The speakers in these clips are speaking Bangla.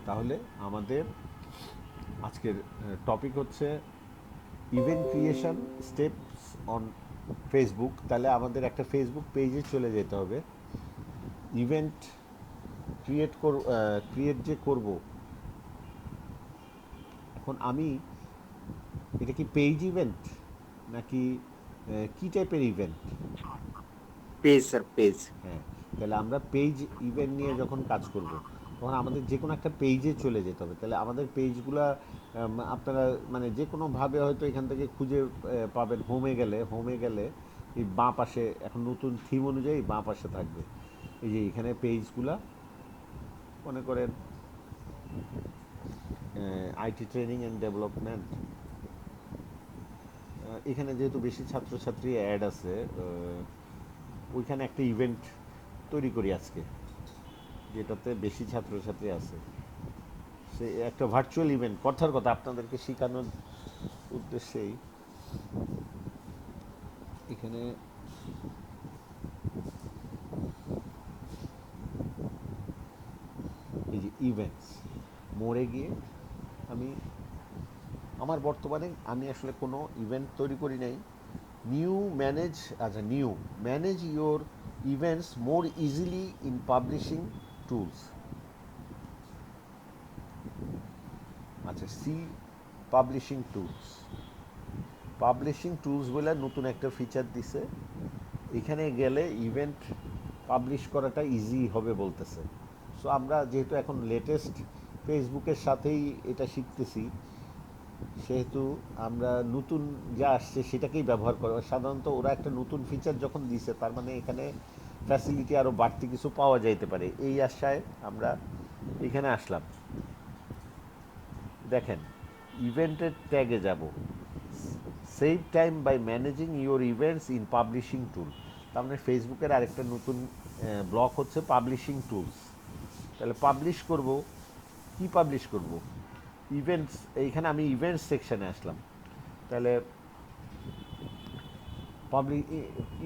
তাহলে আমাদের আজকের টপিক হচ্ছে event creation steps on Facebook. তাহলে আমাদের একটা ফেসবুক পেজে চলে যেতে হবে। ইভেন্ট ক্রিয়েট যে করব, এখন আমি এটা কি পেজ ইভেন্ট নাকি কি টাইপের ইভেন্ট? Page sir, page. হ্যাঁ, তাহলে আমরা পেজ ইভেন্ট নিয়ে যখন কাজ করব তখন আমাদের যে কোনো একটা পেজে চলে যেতে হবে। তাহলে আমাদের পেজগুলা আপনারা মানে যে কোনোভাবে হয়তো এখান থেকে খুঁজে পাবেন। হোমে গেলে এই বাঁ পাশে এখন নতুন থিম অনুযায়ী বাঁ পাশে থাকবে এই যে এখানে পেজগুলা। মনে করেন আইটি ট্রেনিং অ্যান্ড ডেভেলপমেন্ট, এখানে যেহেতু বেশি ছাত্রছাত্রী অ্যাড আছে, ওইখানে একটা ইভেন্ট তৈরি করি আজকে যেটাতে বেশি ছাত্রছাত্রী আছে। সে একটা ভার্চুয়াল ইভেন্ট কথার কথা আপনাদেরকে শেখানোর উদ্দেশ্যেই এখানে এই যে ইভেন্টস মোড়ে গিয়ে আমি আমার বর্তমানে আমি আসলে কোনো ইভেন্ট তৈরি করি নাই। New manage new manage your events more easily in publishing tools. আচ্ছা, see publishing tools. Publishing tools বলে নতুন একটা ফিচার দিছে। এখানে গেলে ইভেন্ট পাবলিশ করাটা ইজি হবে বলতেছে। সো আমরা যেহেতু এখন লেটেস্ট ফেসবুকের সাথেই এটা শিখতেছি, সেহেতু আমরা নতুন যা আসছে সেটাকেই ব্যবহার করব। সাধারণত ওরা একটা নতুন ফিচার যখন দিছে তার মানে এখানে ফ্যাসিলিটি আরও বাড়তি কিছু পাওয়া যাইতে পারে, এই আশায় আমরা এখানে আসলাম। দেখেন, ইভেন্টের ট্যাগে যাব, save time by managing your events in publishing tool. তার মানে ফেসবুকের আরেকটা নতুন ব্লক হচ্ছে পাবলিশিং টুলস। তাহলে পাবলিশ করব, কি পাবলিশ করব? ইভেন্টস। এইখানে আমি ইভেন্টস সেকশানে আসলাম। তাহলে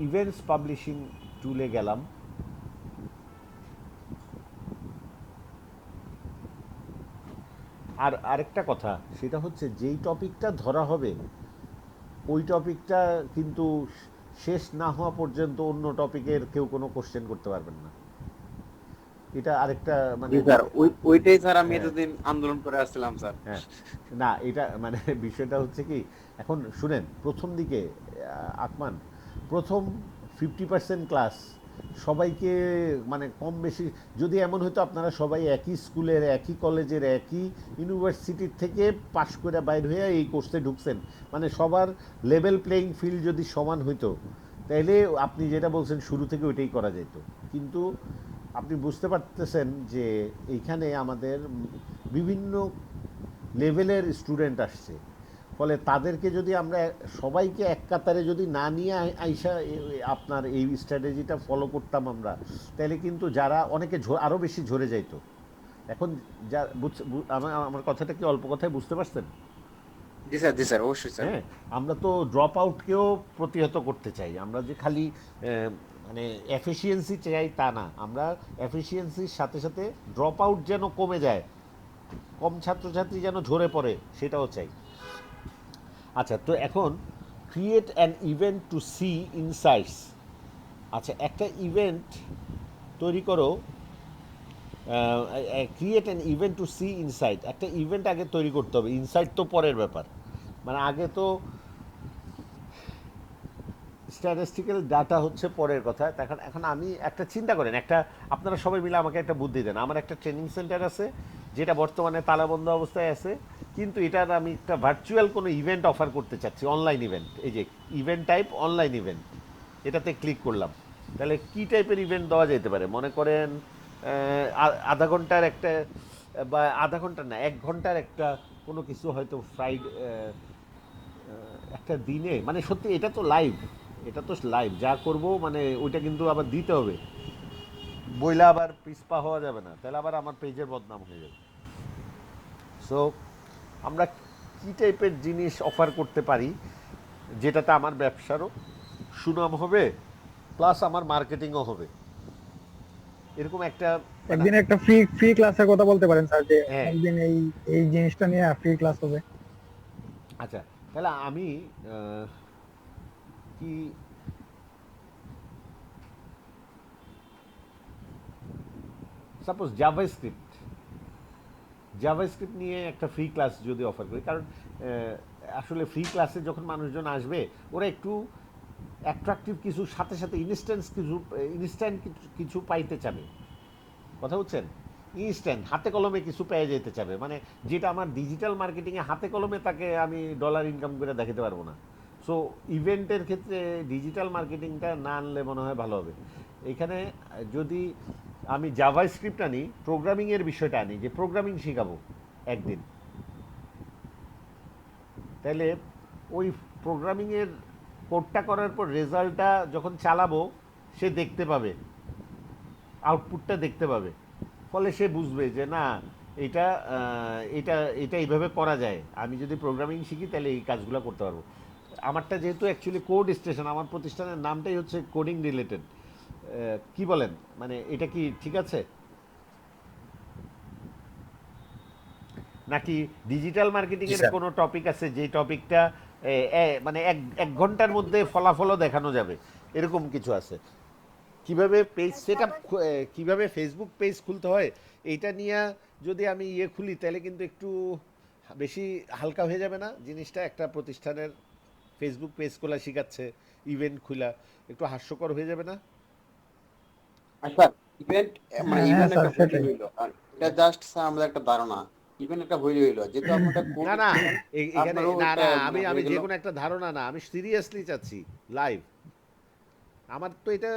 ইভেন্টস পাবলিশিং টুলে গেলাম। আর আরেকটা কথা, সেটা হচ্ছে যেই টপিকটা ধরা হবে ওই টপিকটা কিন্তু শেষ না হওয়া পর্যন্ত অন্য টপিকের কেউ কোনো কোশ্চেন করতে পারবেন না। এটা আরেকটা জি মানে স্যার, ওইটাই স্যার আমি হ্যাঁ, এতদিন আন্দোলন করে আসছিলাম স্যার। হ্যাঁ। না, এটা মানে বিষয়টা হচ্ছে কি, এখন শুনেন, প্রথম দিকে আকমান, প্রথম 50% ক্লাস সবাইকে মানে কম বেশি, যদি এমন হতো আপনারা সবাই একই স্কুলের একই কলেজের একই ইউনিভার্সিটির থেকে পাশ করে বাইর হয়ে এই কোর্সে ঢুকছেন, মানে সবার লেভেল প্লেইং ফিল্ড যদি সমান হইতো, তাইলে আপনি যেটা বলছেন শুরু থেকে ওইটাই করা যেত। কিন্তু আপনি বুঝতে পারতেছেন যে এইখানে আমাদের বিভিন্ন লেভেলের স্টুডেন্ট আসছে। ফলে তাদেরকে যদি আমরা সবাইকে এক কাতারে যদি না নিয়ে আইসা আপনার এই স্ট্র্যাটেজিটা ফলো করতাম আমরা, তাহলে কিন্তু যারা অনেকে আরও বেশি ঝরে যাইতো। এখন যা আমার আমার কথাটা কি অল্প কথায় বুঝতে পারছেন? জি স্যার, জি স্যার, অবশ্যই স্যার। হ্যাঁ, আমরা তো ড্রপ আউটকেও প্রতিহত করতে চাই। আমরা যে খালি মানে এফিসিয়েন্সি চাই তা না, আমরা এফিসিয়েন্সির সাথে সাথে ড্রপ আউট যেন কমে যায়, কম ছাত্রছাত্রী যেন ঝরে পড়ে, সেটাও চাই। আচ্ছা, তো এখন create an event to see insights. আচ্ছা, একটা ইভেন্ট তৈরি করো, create an event to see insight. একটা ইভেন্ট আগে তৈরি করতে হবে, ইনসাইট তো পরের ব্যাপার। মানে আগে তো স্ট্যাটিস্টিক্যাল ডাটা হচ্ছে পরের কথা। এখন এখন আমি একটা চিন্তা করেন, একটা আপনারা সবাই মিলে আমাকে একটা বুদ্ধি দেন। আমার একটা ট্রেনিং সেন্টার আছে যেটা বর্তমানে তালাবন্ধ অবস্থায় আছে, কিন্তু এটার আমি একটা ভার্চুয়াল কোনো ইভেন্ট অফার করতে চাচ্ছি, অনলাইন ইভেন্ট। এই যে ইভেন্ট টাইপ অনলাইন ইভেন্ট, এটাতে ক্লিক করলাম। তাহলে কী টাইপের ইভেন্ট দেওয়া যেতে পারে? মনে করেন আধা ঘন্টার একটা, বা আধা ঘন্টার না, 1 ঘন্টার একটা কোনো কিছু হয়তো একটা দিনে, মানে সত্যি এটা তো লাইভ, এটা তো লাইভ যা করব, মানে ওইটা কিন্তু আবার দিতে হবে, বইলা আবার পিছপা হওয়া যাবে না, তাহলে আবার আমার পেজের বদনাম হয়ে যাবে। সো আমরা কী টাইপের জিনিস অফার করতে পারি যেটাতে আমার ব্যবসারও সুনাম হবে, প্লাস আমার মার্কেটিংও হবে? এরকম একটা মানে একদিন একটা ফ্রি ফ্রি ক্লাসের কথা বলতে পারেন স্যার, যে হ্যাঁ একদিন এই এই জিনিসটা নিয়ে ফ্রি ক্লাস হবে। আচ্ছা তাহলে আমি আহ, কি সাপোজ জাভাস্ক্রিপ্ট নিয়ে একটা ফ্রি ক্লাস যদি অফার করি, কারণ আসলে ফ্রি ক্লাসে যখন মানুষজন আসবে ওরা একটু অ্যাট্রাকটিভ কিছু সাথে সাথে ইনস্ট্যান্ট কিছু পাইতে চাবে, কথা বুঝছেন? ইনস্ট্যান্ট হাতে কলমে কিছু পেয়ে যেতে চাবে, মানে যেটা আমার ডিজিটাল মার্কেটিংয়ে হাতে কলমে তাকে আমি ডলার ইনকাম করে দেখাতে পারবো না। সো ইভেন্টের ক্ষেত্রে ডিজিটাল মার্কেটিংটা না আনলে মনে হয় ভালো হবে। এখানে যদি আমি জাভা স্ক্রিপ্ট আনি, প্রোগ্রামিংয়ের বিষয়টা আনি, যে প্রোগ্রামিং শেখাবো একদিন, তাহলে ওই প্রোগ্রামিংয়ের কোডটা করার পর রেজাল্টটা যখন চালাবো সে দেখতে পাবে, আউটপুটটা দেখতে পাবে, ফলে সে বুঝবে যে না এটা এটা এটা এইভাবে করা যায়, আমি যদি প্রোগ্রামিং শিখি তাহলে এই কাজগুলো করতে পারবো। আমারটা যেহেতু অ্যাকচুয়ালি কোড স্টেশন, আমার প্রতিষ্ঠানের নামটাই হচ্ছে কোডিং রিলেটেড, কি বলেন, মানে এটা কি ঠিক আছে নাকি ডিজিটাল জি মার্কেটিংয়ের স্যার। কোনো টপিক আছে যে টপিকটা মানে এক এক ঘন্টার মধ্যে ফলাফলও দেখানো যাবে, এরকম কিছু আছে? কিভাবে পেজ সেট আপ, কীভাবে ফেসবুক পেজ খুলতে হয় এইটা নিয়ে যদি আমি খুলি তাহলে কিন্তু একটু বেশি হালকা হয়ে যাবে না জিনিসটা? একটা প্রতিষ্ঠানের ফেসবুক পেজ খোলা শিখাচ্ছে, ইভেন্ট খোলা, একটু হাস্যকর হয়ে যাবে না? আর স্যার ইভেন্ট, মানে হ্যাঁ হ্যাঁ ইভেন্ট স্যার, একটা ভুলই সেটাই। হইলো, আর এটা জাস্ট স্যার আমাদের একটা ধারণা। ইভেন্ট একটা ভুলই হইলো, যেহেতু আপনি একটা কোড না না স্টেশন, এখানে আপনারও না একটা না, মানে আমি আমি হয়ে গেল। যে কোনো একটা ধারণা না, আমি সিরিয়াসলি চাচ্ছি লাইভ। আমার তো এটা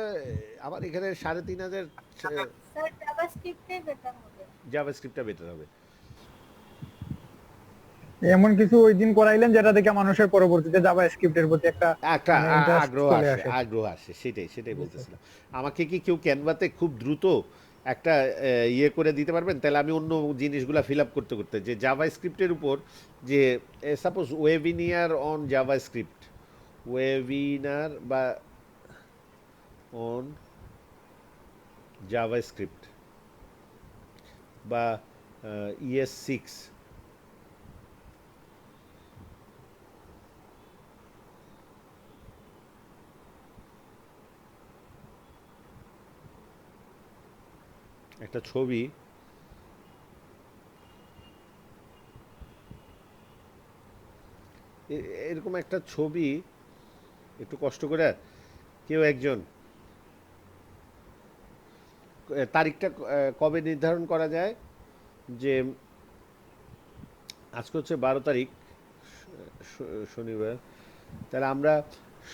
আমার এখানে ৩,৫০০ স্যার জাভাস্ক্রিপ্টে বেটার হবে। জাভাস্ক্রিপ্টটা বেটার হবে। এমন কিছু ওই দিন করাইলেন যেটা দেখে মানুষের পরবর্তীতে জাভা স্ক্রিপ্টের প্রতি একটা একটা মানে ইন্টারেস্ট আগ্রহ চলে আসে, আসে। সেটাই বলতেছিলাম। আমাকে কি কেউ ক্যানভাতে খুব দ্রুত একটা করে দিতে পারবেন? তাহলে আমি অন্য জিনিসগুলো ফিল আপ করতে করতে, যে জাভা স্ক্রিপ্টের উপর, যে suppose webinar on JavaScript, webinar বা অন জাভা স্ক্রিপ্ট, বা ES6, একটা ছবি, এরকম একটা ছবি একটু কষ্ট করে কেউ একজন, তারিখটা কবে নির্ধারণ করা যায়, যে আজকে হচ্ছে 12 তারিখ, শনিবার, তাহলে আমরা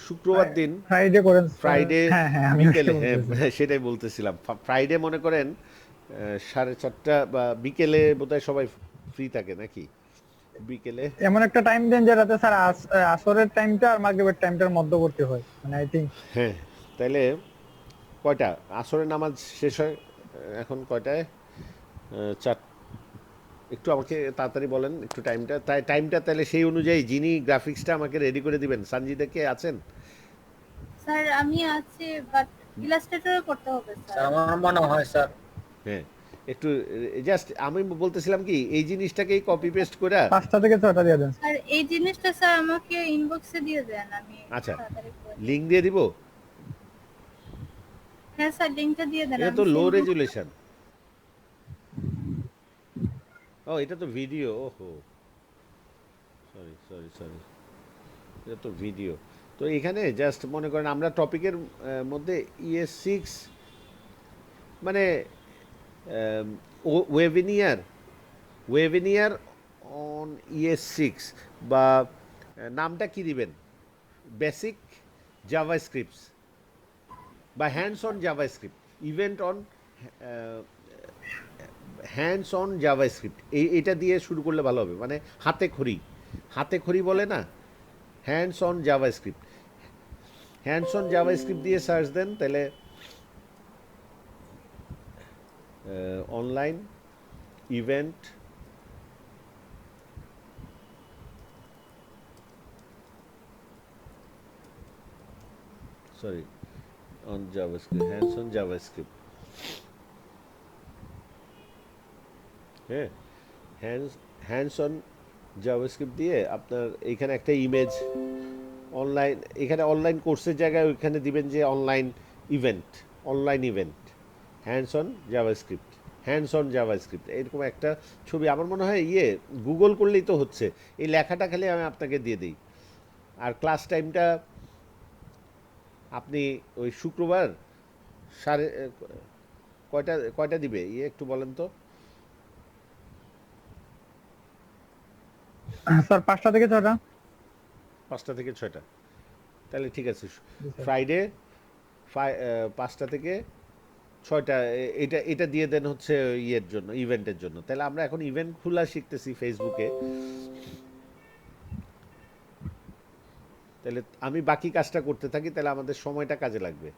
শুক্রবার দিন, ফ্রাইডে করেন স্যার। ফ্রাইডে হ্যাঁ হ্যাঁ, আমি বিকেলে, বলতে হ্যাঁ চাইছি। সেটাই বলতেছিলাম, ফ্রাইডে মনে করেন 4:30 বা বিকেলে বোধহয় সবাই ফ্রি থাকে নাকি, বিকেলে? এমন একটা টাইম দেন যেটাতে স্যার আসরের টাইমটা আর মাগরিবের টাইমটার মধ্যবর্তী হয়, মানে আই থিঙ্ক। হ্যাঁ, তাইলে কয়টা আসরের নামাজ শেষ হয় এখন কয়টায়? 4। একটু আমাকে তাড়াতাড়ি বলেন একটু টাইমটা, টাইমটা তাহলে সেই অনুযায়ী যিনি গ্রাফিক্সটা আমাকে রেডি করে দিবেন, সানজিদা কে আছেন? স্যার আমি আছি, বাট ইলাস্ট্রেটরে করতে হবে স্যার। স্যার আমার মনে হয় স্যার। হ্যাঁ, একটু জাস্ট আমি বলতেছিলাম কি এই জিনিসটাকেই কপি পেস্ট করে, 5টা থেকে 6টা দিয়ে দেন। আর এই জিনিসটা স্যার আমাকে ইনবক্সে দিয়ে দেন, আমি আচ্ছা তাড়াতাড়ি করে দিই। লিঙ্ক দিয়ে দিব। হ্যাঁ স্যার, লিংকটা দিয়ে দেন, এটা আমি তো লো send করতে- রেজুলেশন। ও এটা তো ভিডিও, ওহো সরি, এটা তো ভিডিও। তো এখানে জাস্ট মনে করেন আমরা টপিকের মধ্যে ES6, মানে ওয়েবিনিয়ার ওয়েবিনিয়ার অন ES6, বা নামটা কি দিবেন, বেসিক জাভা স্ক্রিপ্টস বা hands on Java script, event on hands on Java script, এটা দিয়ে শুরু করলে ভালো হবে, মানে হাতে খড়ি বলে না, hands on Java script, hands on Java script দিয়ে সার্চ দেন, তাহলে online event, sorry, on JavaScript, hands on JavaScript, হ্যাঁ, হ্যান্ডস অন জাভাস্ক্রিপ্ট দিয়ে আপনার এইখানে একটা ইমেজ অনলাইন, এখানে অনলাইন কোর্সের জায়গায় ওইখানে দিবেন যে online event hands on JavaScript, এরকম একটা ছবি। আমার মনে হয় গুগল করলেই তো হচ্ছে, এই লেখাটা খালি আমি আপনাকে দিয়ে দিই। আর ক্লাস টাইমটা আপনি ওই শুক্রবার সাড়ে কয়টা কয়টা দিবে একটু বলেন তো। স্যার 5টা থেকে 6টা। 5টা থেকে 6টা, তাহলে ঠিক আছে। জি স্যার। ফ্রাইডে 5টা থেকে 6টা, এটা এটা দিয়ে দেন হচ্ছে জন্য, ইভেন্টের জন্য। তাহলে আমরা এখন ইভেন্ট খোলা শিখতেছি ফেসবুকে। তাহলে আমি বাকি কাজটা করতে থাকি, তাহলে আমাদের সময়টা কাজে লাগবে।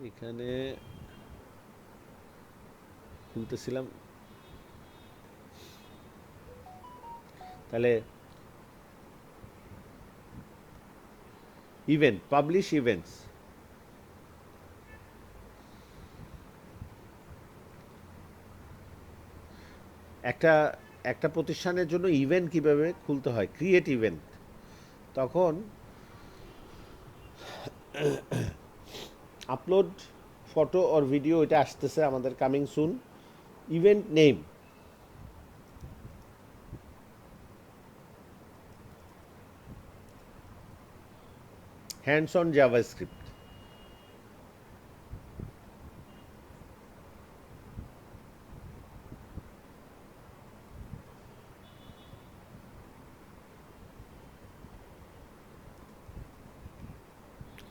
এখানে খুলতেছিলাম, তাহলে পাবলিশ ইভেন্টস, একটা একটা প্রতিষ্ঠানের জন্য ইভেন্ট কিভাবে খুলতে হয়, ক্রিয়েট ইভেন্ট। তখন আপলোড ফটো অর ভিডিও, এটা আসতেছে আমাদের, coming soon. Event name, hands on JavaScript.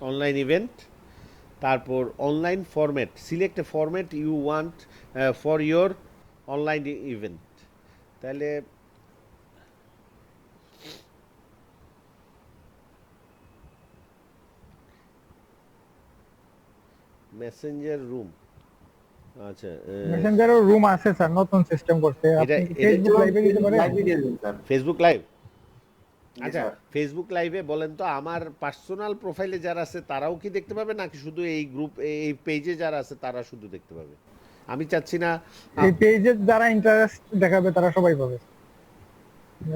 Online event, তারপর online format, select a format you want for your online event. তাহলে মেসেঞ্জার রুম, আচ্ছা, মেসেঞ্জারও রুম আছে স্যার, নতুন সিস্টেম করতে। এটা আপনি ফেসবুক লাইভে দিতে পারেন। লাইভ ভিডিও দিন স্যার। Facebook live. জি আচ্ছা, স্যার। ফেসবুক লাইভে বলেন তো, আমার পার্সোনাল প্রোফাইলে যারা আছে তারাও কি দেখতে পাবে, নাকি শুধু এই গ্রুপ, এই পেজে যারা আছে তারা শুধু দেখতে পাবে? আমি চাচ্ছি না এই পেজে যারা ইন্টারেস্ট দেখাবে তারা সবাই পাবে।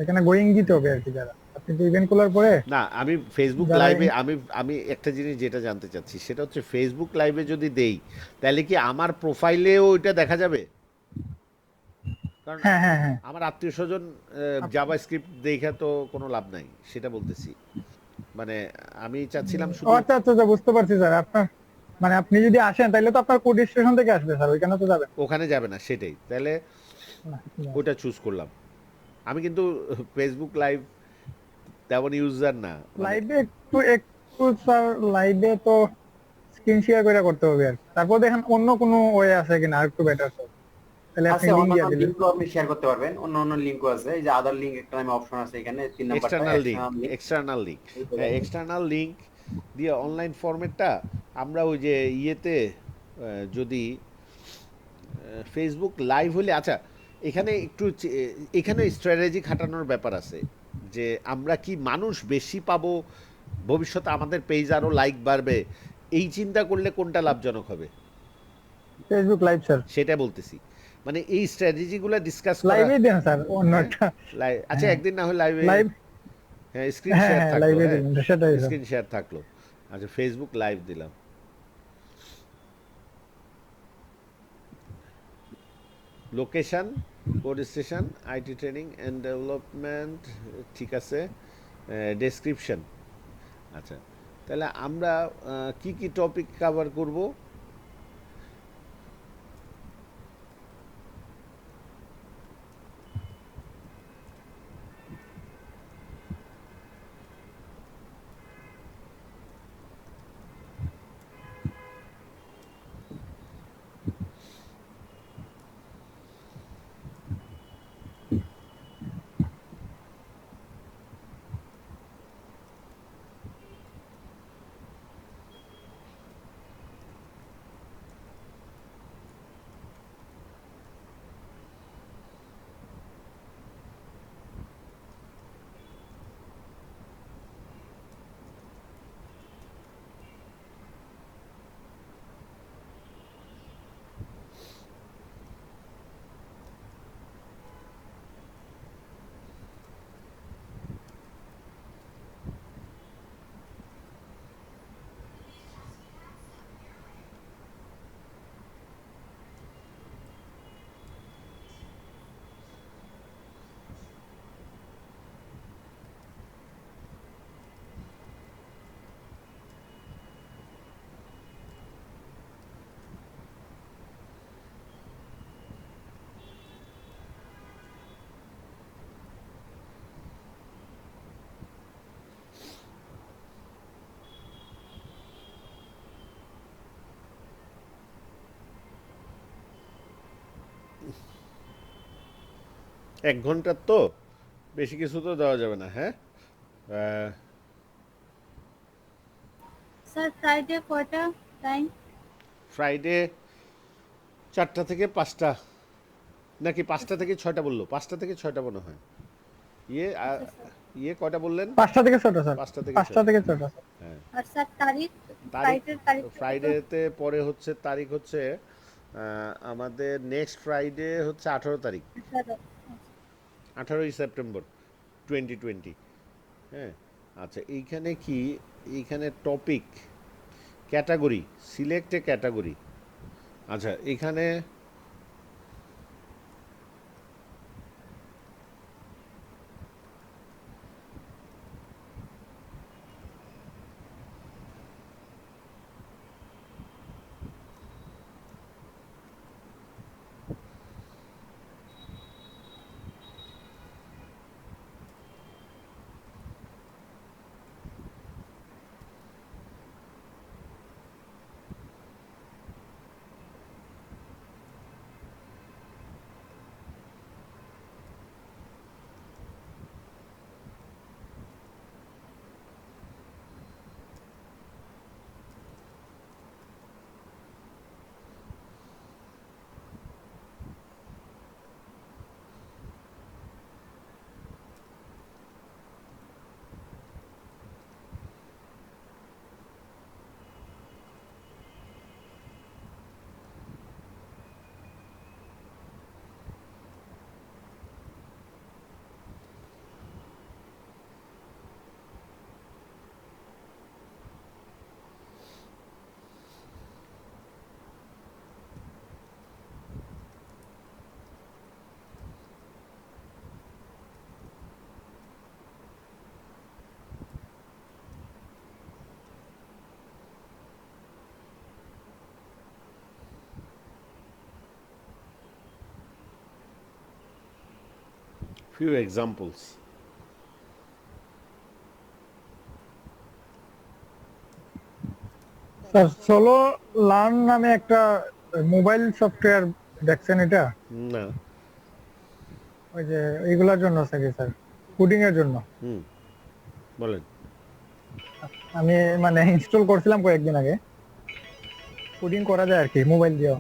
এখানে গোয়িং দিতে হবে আর কি, যারা আপনি তো ইভেন্ট খোলার পরে। না, আমি ফেসবুক যারা লাইভে আমি একটা জিনিস যেটা জানতে চাচ্ছি, সেটা হচ্ছে ফেসবুক লাইভে যদি দেই, তাহলে কি আমার প্রোফাইলেও ওইটা দেখা যাবে? কারণ হ্যাঁ হ্যাঁ হ্যাঁ। আমার আত্মীয় স্বজন জাভা স্ক্রিপ্ট দেখে তো কোনো লাভ নাই, সেটা বলতেছি। মানে আমি চাচ্ছিলাম ও শুধু। আচ্ছা আচ্ছা আচ্ছা, বুঝতে পারছি স্যার। আপনার মানে আপনি যদি আসেন তাহলে তো আপনার কোড স্টেশন থেকে আসবে স্যার, ওইখানে তো যাবেন ওখানে যাবে না, সেটাই তাহলে না। ওটা চুজ করলাম। আমি কিন্তু ফেসবুক লাইভ তেমন ইউজার না, মানে লাইভে একটু একটু স্যার, লাইভে তো স্ক্রিন শেয়ার করে করতে হবে আর কি। তারপর দেখেন অন্য কোনো ওয়ে আছে কিনা আর একটু বেটার স্যার, তাহলে আপনি আছে, লিংক দিয়ে অন্যান্য দিলেন। লিংকও আপনি শেয়ার করতে পারবেন। অন্য লিংকও আছে, এই যে আদার লিংক একটা নামে অপশন আছে এখানে 3 নাম্বারটা, external link, external link. External link, এইটা হ্যাঁ, দেখেন। এক্সটার্নাল লিঙ্ক দিয়ে অনলাইন ফরম্যাটটা আমরা ওই যে যদি ফেসবুক লাইভ হলে, আচ্ছা, এখানে একটু এখানে স্ট্র্যাটেজি খাটানোর ব্যাপার আছে, যে আমরা কি মানুষ বেশি পাবো, ভবিষ্যতে আমাদের পেজ আরও লাইক বাড়বে, এই চিন্তা করলে কোনটা লাভজনক হবে ফেসবুক লাইভ স্যার, সেটা বলতেছি। মানে এই স্ট্র্যাটেজিগুলো ডিসকাস করা। লাইভে দেন স্যার অন্য হ্যাঁ, একটা। আচ্ছা, একদিন না হয় লাইভে, লাইভ, হ্যাঁ, স্ক্রিন হ্যাঁ শেয়ার হ্যাঁ থাকলো, লাইভে হ্যাঁ, দিন সেটাই স্যার। স্ক্রিন শেয়ার থাকলো। আচ্ছা, ফেসবুক লাইভ দিলাম। Location, code station, IT training and development, ঠিক আছে। ডেসক্রিপশন, আচ্ছা, তাহলে আমরা কি কি টপিক কভার করব? 1 ঘন্টার তো বেশি কিছু তো দেওয়া যাবে না, হ্যাঁ। আহ, স্যার ফ্রাইডে কয়টা টাইম? ফ্রাইডে 4টা থেকে 5টা, নাকি 5টা থেকে 6টা বললো, 5টা থেকে 6টা মনে হয়। ইয়ে আচ্ছা স্যার। ইয়ে কয়টা বললেন? 5টা থেকে 6টা স্যার। 5টা থেকে 5টা 6টা, থেকে 6টা স্যার। হ্যাঁ। আর স্যার তারিখ, তারিখ, ফ্রাইডের তারিখটা কত? ফ্রাইডেতে পরে হচ্ছে তারিখ হচ্ছে আমাদের নেক্সট ফ্রাইডে হচ্ছে 18 তারিখ, আচ্ছা, 18ই সেপ্টেম্বর 2020। হ্যাঁ, আচ্ছা এইখানে কি, এইখানে topic category, select A category. আচ্ছা এখানে few examples. Sir solo learn নামে একটা মোবাইল সফটওয়্যার দেখছেন এটা? না। ওই যে এইগুলোর জন্য থাকে স্যার, কোডিং এর জন্য। হুম, বলেন। আমি মানে ইনস্টল করছিলাম কয়েকদিন আগে। কোডিং করা যায় আর কি মোবাইল দিয়েও।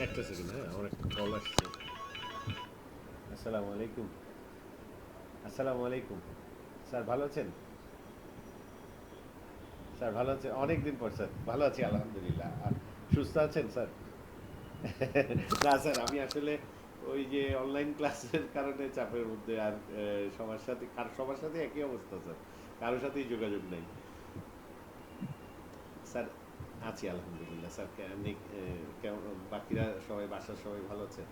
একটা সেকেন্ড, হ্যাঁ, আমার একটা কল আসছে। আসসালামু আলাইকুম। আসসালামু আলাইকুম। স্যার ভালো আছেন? স্যার ভালো আছেন? অনেক দিন পর স্যার। ভালো আছি আলহামদুলিল্লাহ। সুস্থ আছেন স্যার? না স্যার, আমি আসলে ওই যে অনলাইন ক্লাসের কারণে চাপের মধ্যে, আর সবার সাথে একই অবস্থা স্যার, কারোর সাথেই যোগাযোগ নেই স্যার। আছি আলহামদুলিল্লাহ স্যার। আপনি কেমন, বাকিরা সবাই, বাসার সবাই ভালো আছে?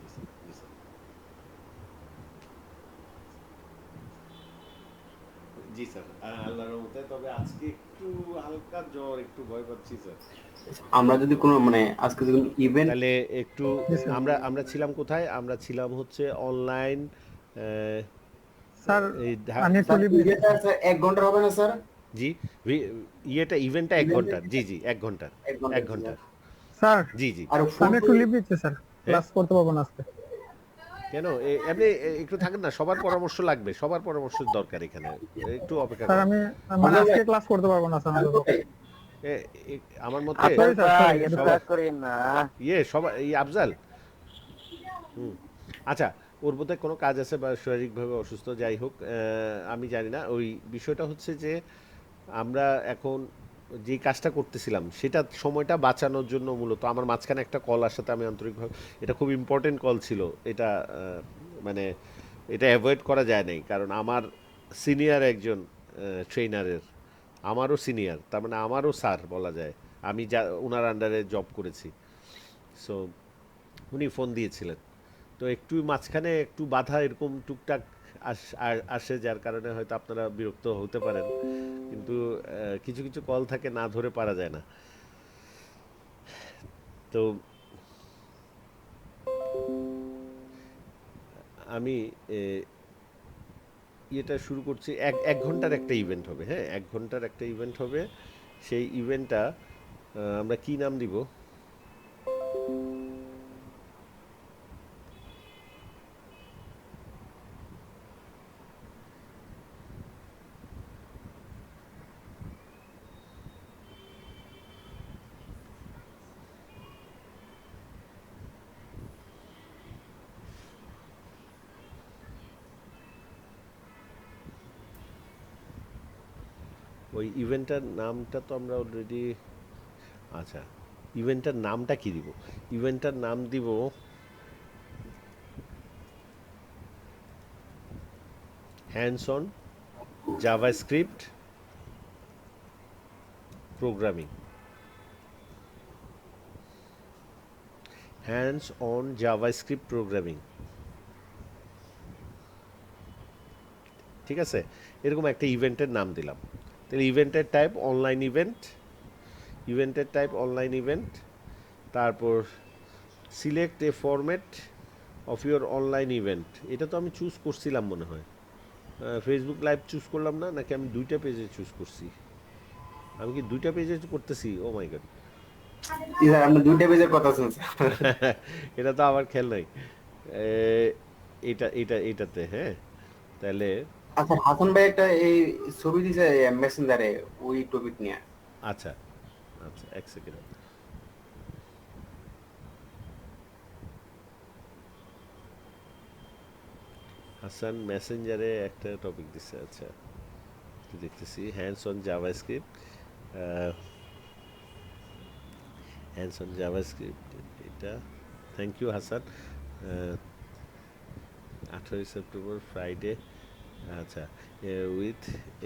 জি স্যার, জি স্যার। জি স্যার, আল্লাহর রহমতে। তবে আজকে একটু হালকা জ্বর, একটু ভয় পাচ্ছি স্যার। আমরা যদি কোনো মানে আজকে যদি ইভেন্ট তাহলে একটু, জি স্যার। আমরা আমরা ছিলাম কোথায়? আমরা ছিলাম হচ্ছে অনলাইন, স্যার এই আমি একটু স্যার লিভ নিচ্ছি ইভেন্টটা স্যার। স্যার 1 ঘন্টা হবে না স্যার? জি, ইভেন্টটা 1 ঘন্টার। জি জি, 1 ঘন্টার। 1 ঘন্টা এক ঘন্টার স্যার জি জি। আর ফোন আমি একটু লিভ নিচ্ছি স্যার, ক্লাস করতে পারবো না আজকে। কেন? আপনি একটু থাকেন না, সবার পরামর্শ লাগবে, সবার পরামর্শ দরকার এখানে। একটু অপেক্ষা স্যার করেন। আমি মানে আজকে ক্লাস করতে পারবো না স্যার। আমার মতে সরি স্যার, সরি। সবাই, এই আফজাল, হুম, আচ্ছা, ওর বোধহয় কোনো কাজ আছে বা শারীরিকভাবে অসুস্থ, যাই হোক, আমি জানি না। ওই বিষয়টা হচ্ছে যে আমরা এখন যে কাজটা করতেছিলাম সেটা সময়টা বাঁচানোর জন্য মূলত আমার মাঝখানে একটা কল আসাতে আমি আন্তরিকভাবে, এটা খুব ইম্পর্টেন্ট কল ছিল, এটা মানে এটা অ্যাভয়েড করা যায় নাই, কারণ আমার সিনিয়র একজন ট্রেনারের, আমারও সিনিয়র, তার মানে আমারও স্যার বলা যায়, আমি যা ওনার আন্ডারে জব করেছি। সো উনি ফোন দিয়েছিলেন, তো একটু মাঝখানে একটু বাধা এরকম টুকটাক আসে, যার কারণে হয়তো আপনারা বিরক্ত হতে পারেন, কিন্তু কিছু কিছু কল থাকে না ধরে পারা যায় না। তো আমি ইয়েটা শুরু করছি। এক এক ঘন্টার একটা ইভেন্ট হবে, হ্যাঁ, 1 ঘন্টার একটা ইভেন্ট হবে। সেই ইভেন্টটা আমরা কি নাম দিব? ওই ইভেন্টটার নামটা তো আমরা অলরেডি, আচ্ছা ইভেন্টটার নামটা কি দিব? ইভেন্টটার নাম দিব hands on JavaScript programming. Hands on JavaScript programming, ঠিক আছে? এরকম একটা ইভেন্টের নাম দিলাম। তাহলে ইভেন্টের টাইপ অনলাইন ইভেন্ট, ইভেন্টের টাইপ অনলাইন ইভেন্ট, তারপর select a format of your online event. এটা তো আমি চুজ করছিলাম মনে হয়, ফেসবুক লাইভ চুজ করলাম না, নাকি আমি দুইটা পেজে চুজ করছি? আমি কি দুইটা পেজে করতেছি? ও মাই গড, জি স্যার, আপনি দুইটা পেজের কথা শুনছেন। এটা তো আমার খেয়াল নাই। এ, এটাতে, হ্যাঁ তাহলে আচ্ছা, হাসান ভাই একটা এই ছবি দিছে মেসেঞ্জারে ওই টপিক নিয়ে। আচ্ছা আচ্ছা, এক সেকেন্ড। হাসান মেসেঞ্জারে একটা টপিক দিচ্ছে, আচ্ছা একটু দেখতেছি। Hands on JavaScript, hands on JavaScript, এটা thank you Hasan. 18 September Friday, আচ্ছা উইথ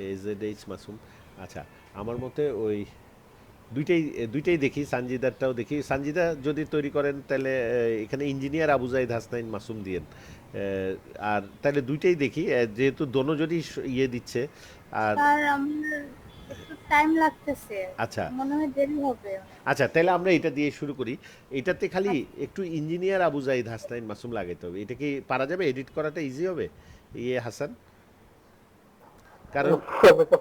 AZH মাসুম। আচ্ছা আমার মতে ওই দুইটাই দুইটাই দেখি, সানজিদারটাও দেখি। সানজিদা যদি তৈরি করেন তাহলে এখানে ইঞ্জিনিয়ার আবু জাইদ হাসনাইন মাসুম দিয়েন। আর তাহলে দুইটাই দেখি, যেহেতু দোনো যদি ইয়ে দিচ্ছে। আর স্যার আমার একটু টাইম লাগতেছে, আচ্ছা মনে হয় দেরি হবে অনেক। আচ্ছা, তাহলে আমরা এটা দিয়ে শুরু করি। এটাতে খালি একটু ইঞ্জিনিয়ার আবু জাইদ হাসনাইন মাসুম লাগাইতে হবে। এটা কি পারা যাবে? এডিট করাটা ইজি হবে ইয়ে হাসান? কারণ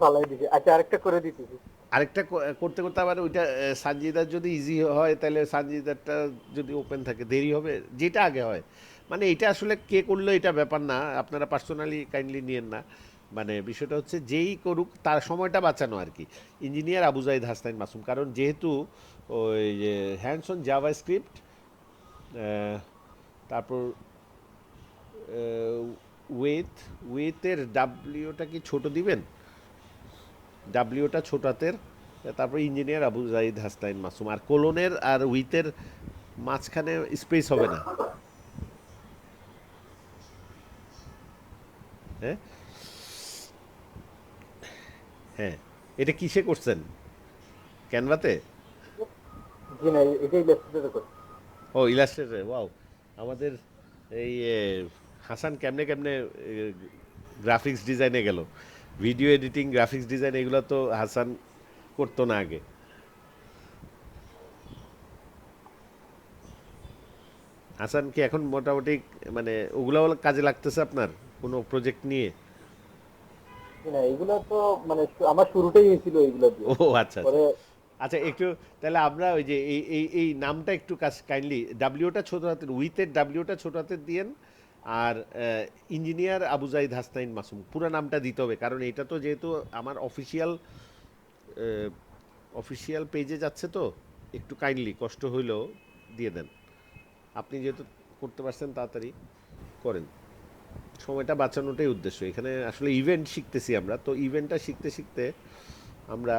ফালাই দিছি। আচ্ছা, আরেকটা করে দিতেছি। আরেকটা করতে করতে আবার ওইটা সানজিদার যদি ইজি হয় তাহলে সানজিদারটা যদি ওপেন থাকে দেরি হবে, যেটা আগে হয়। মানে এটা আসলে কে করলো এটা ব্যাপার না, আপনারা পার্সোনালি কাইন্ডলি নিয়েন না। মানে বিষয়টা হচ্ছে যেই করুক তার সময়টা বাঁচানো আর কি। ইঞ্জিনিয়ার আবু জাহিদ হাসনাইন মাসুম, কারণ যেহেতু ওই যে হ্যান্ডস অন জাভা স্ক্রিপ্ট, তারপর উইথের ডাব্লিউটা কি ছোট দিবেন? ডাব্লিউটা ছোট হাতের, তারপর ইঞ্জিনিয়ার আবু জাহিদ হাসনাইন মাসুম, আর কোলনের আর উইথের মাঝখানে স্পেস হবে না। হ্যাঁ হ্যাঁ, এটা কিসে করছেন? ক্যানভাতে? জি না, এটাই লেফটে করে। ও ইলাস্ট্রেটরে, ওয়াও। আমাদের এই হাসান কেমনে কেমনে গ্রাফিক্স ডিজাইনে গেল, ভিডিও এডিটিং, গ্রাফিক্স ডিজাইন, এগুলো তো হাসান করতো না আগে। হাসান কি এখন মোটামুটি মানে ওগুলো কাজে লাগতেছে আপনার কোনো প্রজেক্ট নিয়ে? না, এগুলো তো মানে আমার শুরুটাই হয়েছিল এগুলো দিয়ে। ও আচ্ছা আচ্ছা পরে আচ্ছা, একটু তাহলে আমরা ওই যে এই নামটা একটু কাইন্ডলি ডাব্লিউটা ছোট হাতের, উইথের ডাব্লিউটা ছোট হাতের দিয়েন। আর ইঞ্জিনিয়ার আবু জাহিদ হাসনাইন মাসুম পুরো নামটা দিতে হবে, কারণ এটা তো যেহেতু আমার অফিসিয়াল অফিসিয়াল পেজে যাচ্ছে, তো একটু কাইন্ডলি কষ্ট হইলেও দিয়ে দেন। আপনি যেহেতু করতে পারছেন তাড়াতাড়ি করেন, সময়টা বাঁচানোটাই উদ্দেশ্য। এখানে আসলে ইভেন্ট শিখতেছি আমরা, তো ইভেন্টটা শিখতে শিখতে আমরা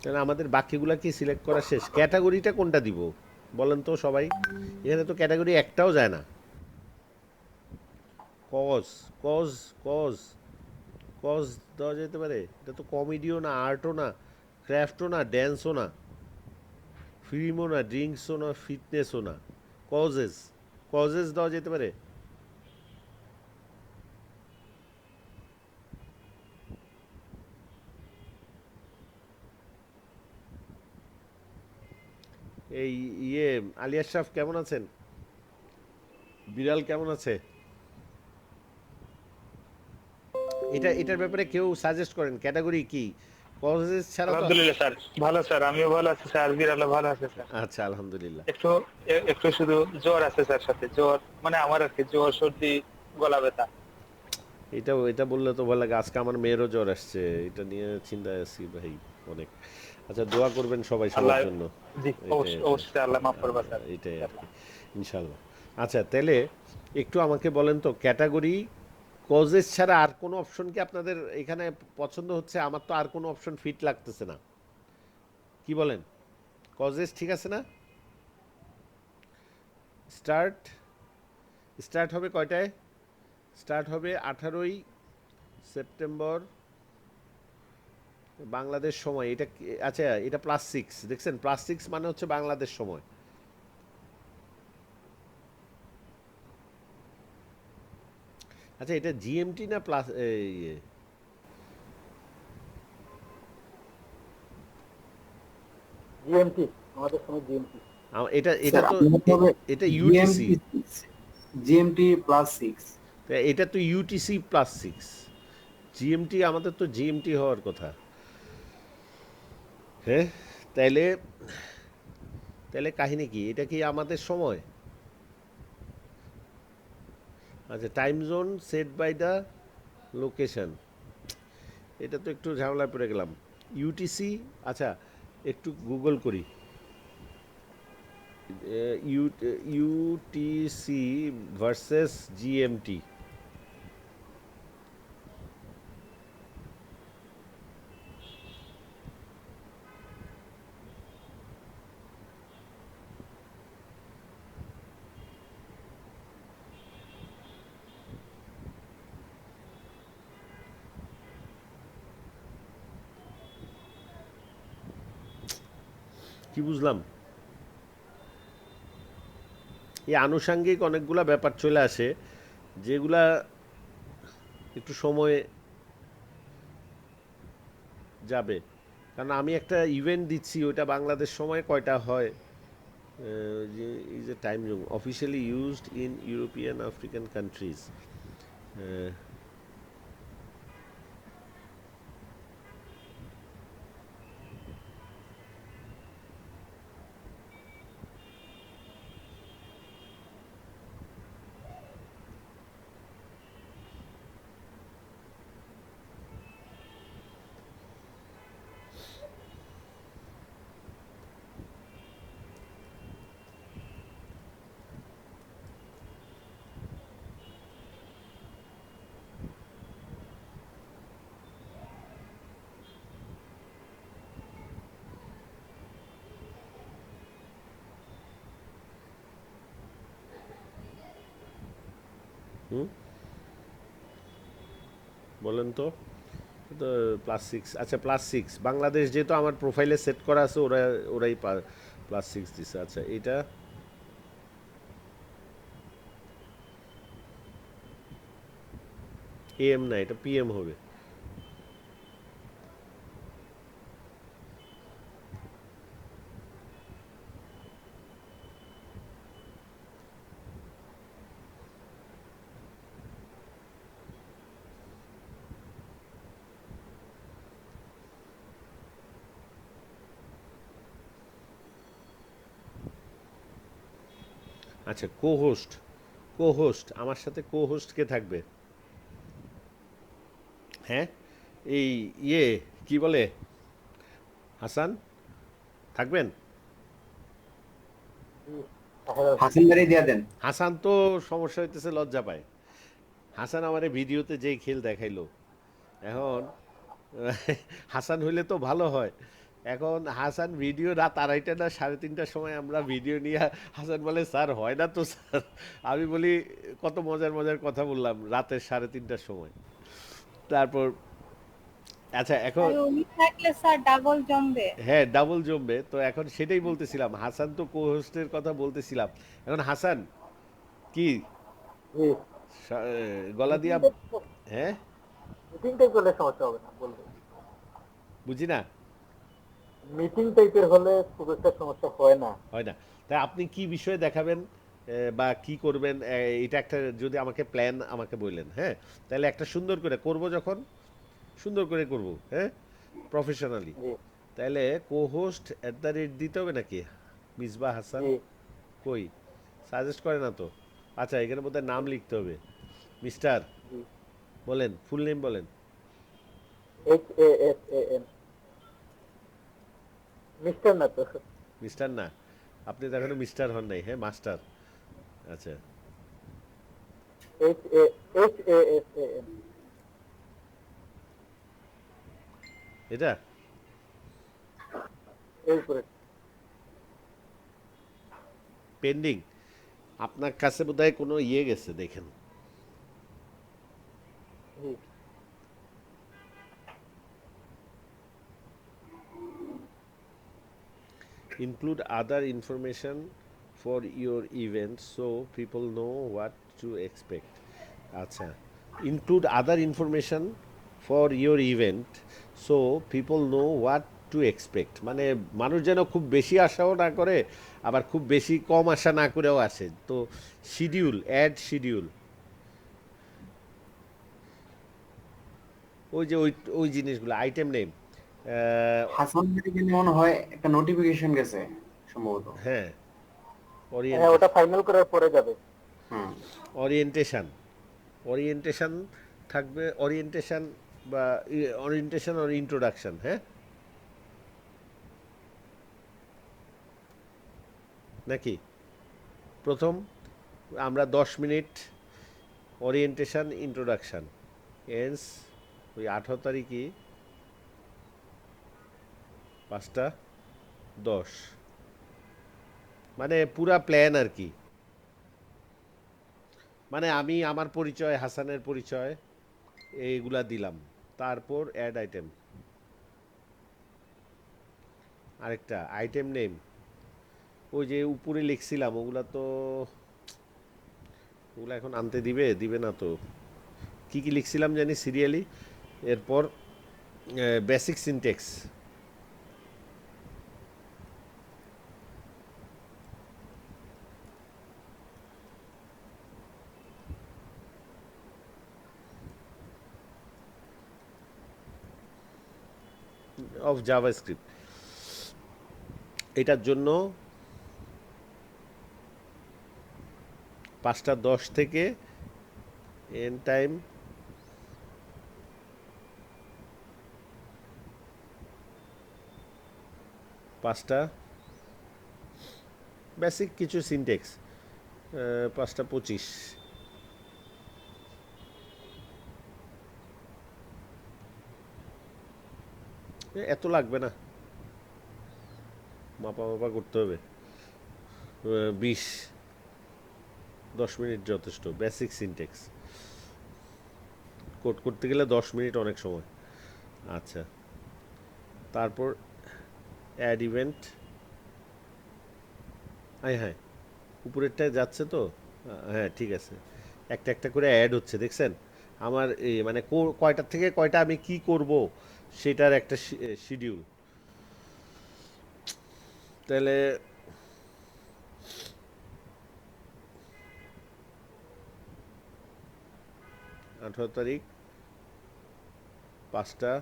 তাহলে আমাদের বাকিগুলা কি সিলেক্ট করা শেষ? ক্যাটাগরিটা কোনটা দিব বলেন তো সবাই? এখানে তো ক্যাটাগরি একটাও যায় না। কজ, কজ, কজ, কজ দেওয়া যেতে পারে। এটা তো কমেডিও না, আর্টও না, ক্রাফটও না, ড্যান্সও না, ফিল্মও না, ড্রিঙ্কসও না, ফিটনেসও না। কজেস, কজেস দেওয়া যেতে পারে। এই ইয়ে আলী আশরাফ কেমন আছেন? বিড়াল কেমন আছে? এটার ব্যাপারে কেউ সাজেস্ট করেন ক্যাটাগরি কি কজেস ছাড়া তো। আলহামদুলিল্লাহ স্যার, ভালো স্যার, আমিও ভালো আছি স্যার, আজকের আল্লাহ ভালো আছে স্যার। আচ্ছা আলহামদুলিল্লাহ। একটু একটু শুধু জ্বর আছে স্যার, সাথে জ্বর, মানে আমার আর কি জ্বর, সর্দি, গলা ব্যথা। এটা বললে তো ভালো লাগে, আজকে আমার মেয়েরও জ্বর আসছে, এটা নিয়ে চিন্তায় আছি ভাই অনেক। আচ্ছা দোয়া করবেন সবাই আল্লাহ, সবার জন্য। জি এটাই অবশ্যই আল্লাহ মাফ করবা স্যার। এটাই আর কি, ইনশাল্লাহ। আচ্ছা তাহলে একটু আমাকে বলেন তো ক্যাটাগরি কজেস ছাড়া আর কোনো অপশন কি আপনাদের এখানে পছন্দ হচ্ছে? আমার তো আর কোনো অপশন ফিট লাগতেছে না, কি বলেন? কজেস ঠিক আছে না? স্টার্ট স্টার্ট হবে কয়টায়? স্টার্ট হবে 18ই সেপ্টেম্বর বাংলাদেশ সময়। এটা আচ্ছা এটা +6 দেখছেন, +6 মানে হচ্ছে বাংলাদেশ সময়। আচ্ছা এটা জিএমটি না প্লাস জিএমটি, আমাদের সময় জিএমটি। এটা এটা স্যার তো আপনাদের হবে এটা ইউটিসি, জিএমটি, জিএমটি+6। এটা তো ইউটিসি +6, জিএমটি আমাদের তো জিএমটি হওয়ার কথা। হ্যাঁ, তাইলে তাহলে কাহিনী কি? এটা কি আমাদের সময়? আচ্ছা time zone set by the location, এটা তো একটু ঝামেলায় পড়ে গেলাম। ইউটিসি, আচ্ছা একটু গুগল করি, ইউটিসি ভার্সেস জিএমটি। কি বুঝলাম? এই আনুষাঙ্গিক অনেকগুলা ব্যাপার চলে আসে যেগুলা একটু সময় যাবে, কারণ আমি একটা ইভেন্ট দিচ্ছি, ওইটা বাংলাদেশ সময় কয়টা হয়, যে is a time zone officially used in European African countries. হুম, বলেন তো। তো +6, আচ্ছা +6 বাংলাদেশ যেহেতু আমার প্রোফাইলে সেট করা আছে, ওরাই +6 দিছে। আচ্ছা এটা এএম না, এটা পিএম হবে। আচ্ছা কো হোস্ট আমার সাথে কো-হোস্ট কে থাকবে? হ্যাঁ, এই কি বলে, হাসান থাকবেন? হাসান বাড়ি দিয়া দেন। হাসান তো সমস্যা হইতেছে, লজ্জা পায়। হাসান আমারে ভিডিওতে যেই খেল দেখাইলো, এখন হাসান হইলে তো ভালো হয়। এখন হাসান ভিডিও রাত 2:30 না 3:30টার সময় আমরা ভিডিও নিয়ে, হাসান বলে স্যার হয় না তো স্যার। আমি বলি কত মজার মজার কথা বললাম রাতের 3:30টার সময়। তারপর আচ্ছা এখন আর উনি থাকলে স্যার ডাবল জমবে। হ্যাঁ ডাবল জমবে, তো এখন সেটাই বলতেছিলাম, হাসান তো কো-হোস্টের কথা বলতেছিলাম। এখন হাসান কি জি, গলা দিয়া, হ্যাঁ মিটিং টাইপ হলে সমস্যা হবে না, বলবেন। বুঝি না, মিটিং টাইপের হলে খুব একটা সমস্যা হয় না। হয় না। তাই আপনি কি বিষয়ে দেখাবেন? বা কি করবেন, এটা একটা যদি আমাকে প্ল্যান আমাকে বললেন, হ্যাঁ, তাহলে একটা সুন্দর করে করব, যখন সুন্দর করে করব, হ্যাঁ, প্রফেশনালি, জি তাহলে co-host@the rate দিতে হবে নাকি? মিসবাহ হাসান জি কই সাজেস্ট করে না তো। আচ্ছা, এখানে বোধহয় নাম লিখতে হবে। মিস্টার জি বলেন, ফুল নেম বলেন। HASAN মিস্টার না তো মিস্টার না, আপনি তো এখনো মিস্টার হন নাই, হ্যাঁ, মাস্টার। আচ্ছা, HASAN এটা এর উপরে পেন্ডিং। আপনার কাছে বোধহয় কোনো ইয়ে গেছে, দেখেন। জি Include other information for your event so people know what to expect. আচ্ছা, include other information for your event so people know what to expect, মানে মানুষ যেন খুব বেশি আশাও না করে, আবার খুব বেশি কম আশা না করেও আসে। তো শিডিউল, অ্যাড শিডিউল, ওই যে ওই ওই জিনিসগুলো, আইটেম নেম, হাসান ভাই কিন্তু মনে হয় একটা নোটিফিকেশন গেছে সম্ভবত। হ্যাঁ, হ্যাঁ ওটা ফাইনাল করার পরে যাবে হুম। ওরিয়েন্টেশন, ওরিয়েন্টেশন থাকবে, ওরিয়েন্টেশন বা ওরিয়েন্টেশন আর ইন্ট্রোডাকশন, হ্যাঁ, নাকি? প্রথম আমরা 10 মিনিট ওরিয়েন্টেশন ইন্ট্রোডাকশন, এন্স ওই 18 তারিখই 5টা 10, মানে পুরা প্ল্যান আর কি। মানে আমি আমার পরিচয়, হাসানের পরিচয়, এইগুলা দিলাম। তারপর অ্যাড আইটেম, আরেকটা আইটেম নেম, ওই যে উপরে লিখছিলাম ওগুলা তো, ওগুলা এখন আনতে দিবে দিবে না তো। কি কি লিখছিলাম জানি সিরিয়ালি, এরপর বেসিক সিনটেক্স, অফ জাভাস্ক্রিপ্ট। এটার জন্য 5টা 10 থেকে এন্ড টাইম 5টা, বেসিক কিছু সিনটেক্স 5টা 25। এত লাগবে না, মাপা মাপা করতে হবে। 20-10 মিনিট যথেষ্ট, বেসিক সিনটেক্স কোড করতে গেলে 10 মিনিট অনেক সময়। আচ্ছা, তারপর অ্যাড ইভেন্ট, হ্যাঁ হ্যাঁ, উপরেরটায় যাচ্ছে তো, হ্যাঁ ঠিক আছে, একটা একটা করে অ্যাড হচ্ছে, দেখছেন আমার এই মানে কয়টার থেকে কয়টা আমি কি করব সেটার একটা শিডিউল। তাহলে 18 তারিখ 5টা,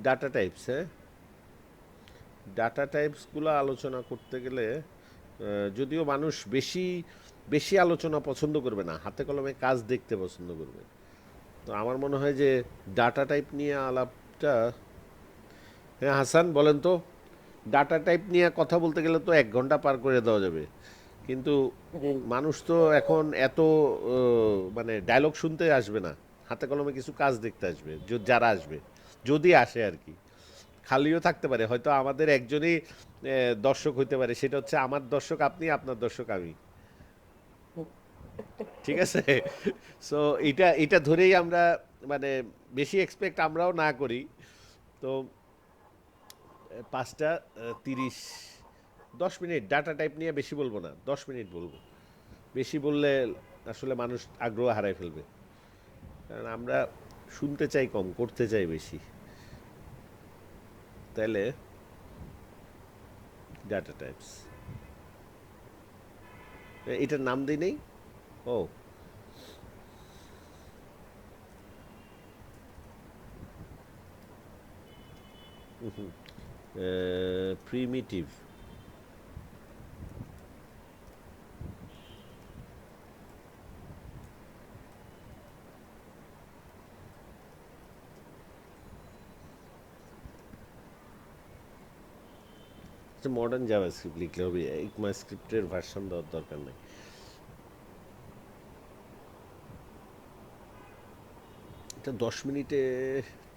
ডাটা টাইপস, হ্যাঁ, ডাটা টাইপসগুলো আলোচনা করতে গেলে যদিও মানুষ বেশি বেশি আলোচনা পছন্দ করবে না, হাতে কলমে কাজ দেখতে পছন্দ করবে। তো আমার মনে হয় যে ডাটা টাইপ নিয়ে আলাপটা, হ্যাঁ হাসান বলেন তো, ডাটা টাইপ নিয়ে কথা বলতে গেলে তো 1 ঘন্টা পার করে দেওয়া যাবে, কিন্তু জি মানুষ তো এখন এত মানে ডায়লগ শুনতে আসবে না, হাতে কলমে কিছু কাজ দেখতে আসবে, যারা আসবে, যদি আসে আর কি। খালিও থাকতে পারে, হয়তো আমাদের একজনই দর্শক হইতে পারে, সেটা হচ্ছে আমার দর্শক আপনি, আপনার দর্শক আমি, ঠিক আছে? সো এটা এটা ধরেই আমরা মানে বেশি এক্সপেক্ট আমরাও না করি। তো 5টা 30, 10 মিনিট ডাটা টাইপ নিয়ে বেশি বলবো না, 10 মিনিট বলবো। বেশি বললে আসলে মানুষ আগ্রহ হারায় ফেলবে, কারণ আমরা শুনতে চাই কম, করতে চাই বেশি। তাহলে ডাটা টাইপস, এটার নাম দিই নেই। ও প্রিমিটিভ, মডার্ন জাভাস্ক্রিপ্ট লিখলে হবে, ইকমাস্ক্রিপ্টের ভার্সন দেওয়ার দরকার নেই। এটা 10 মিনিটে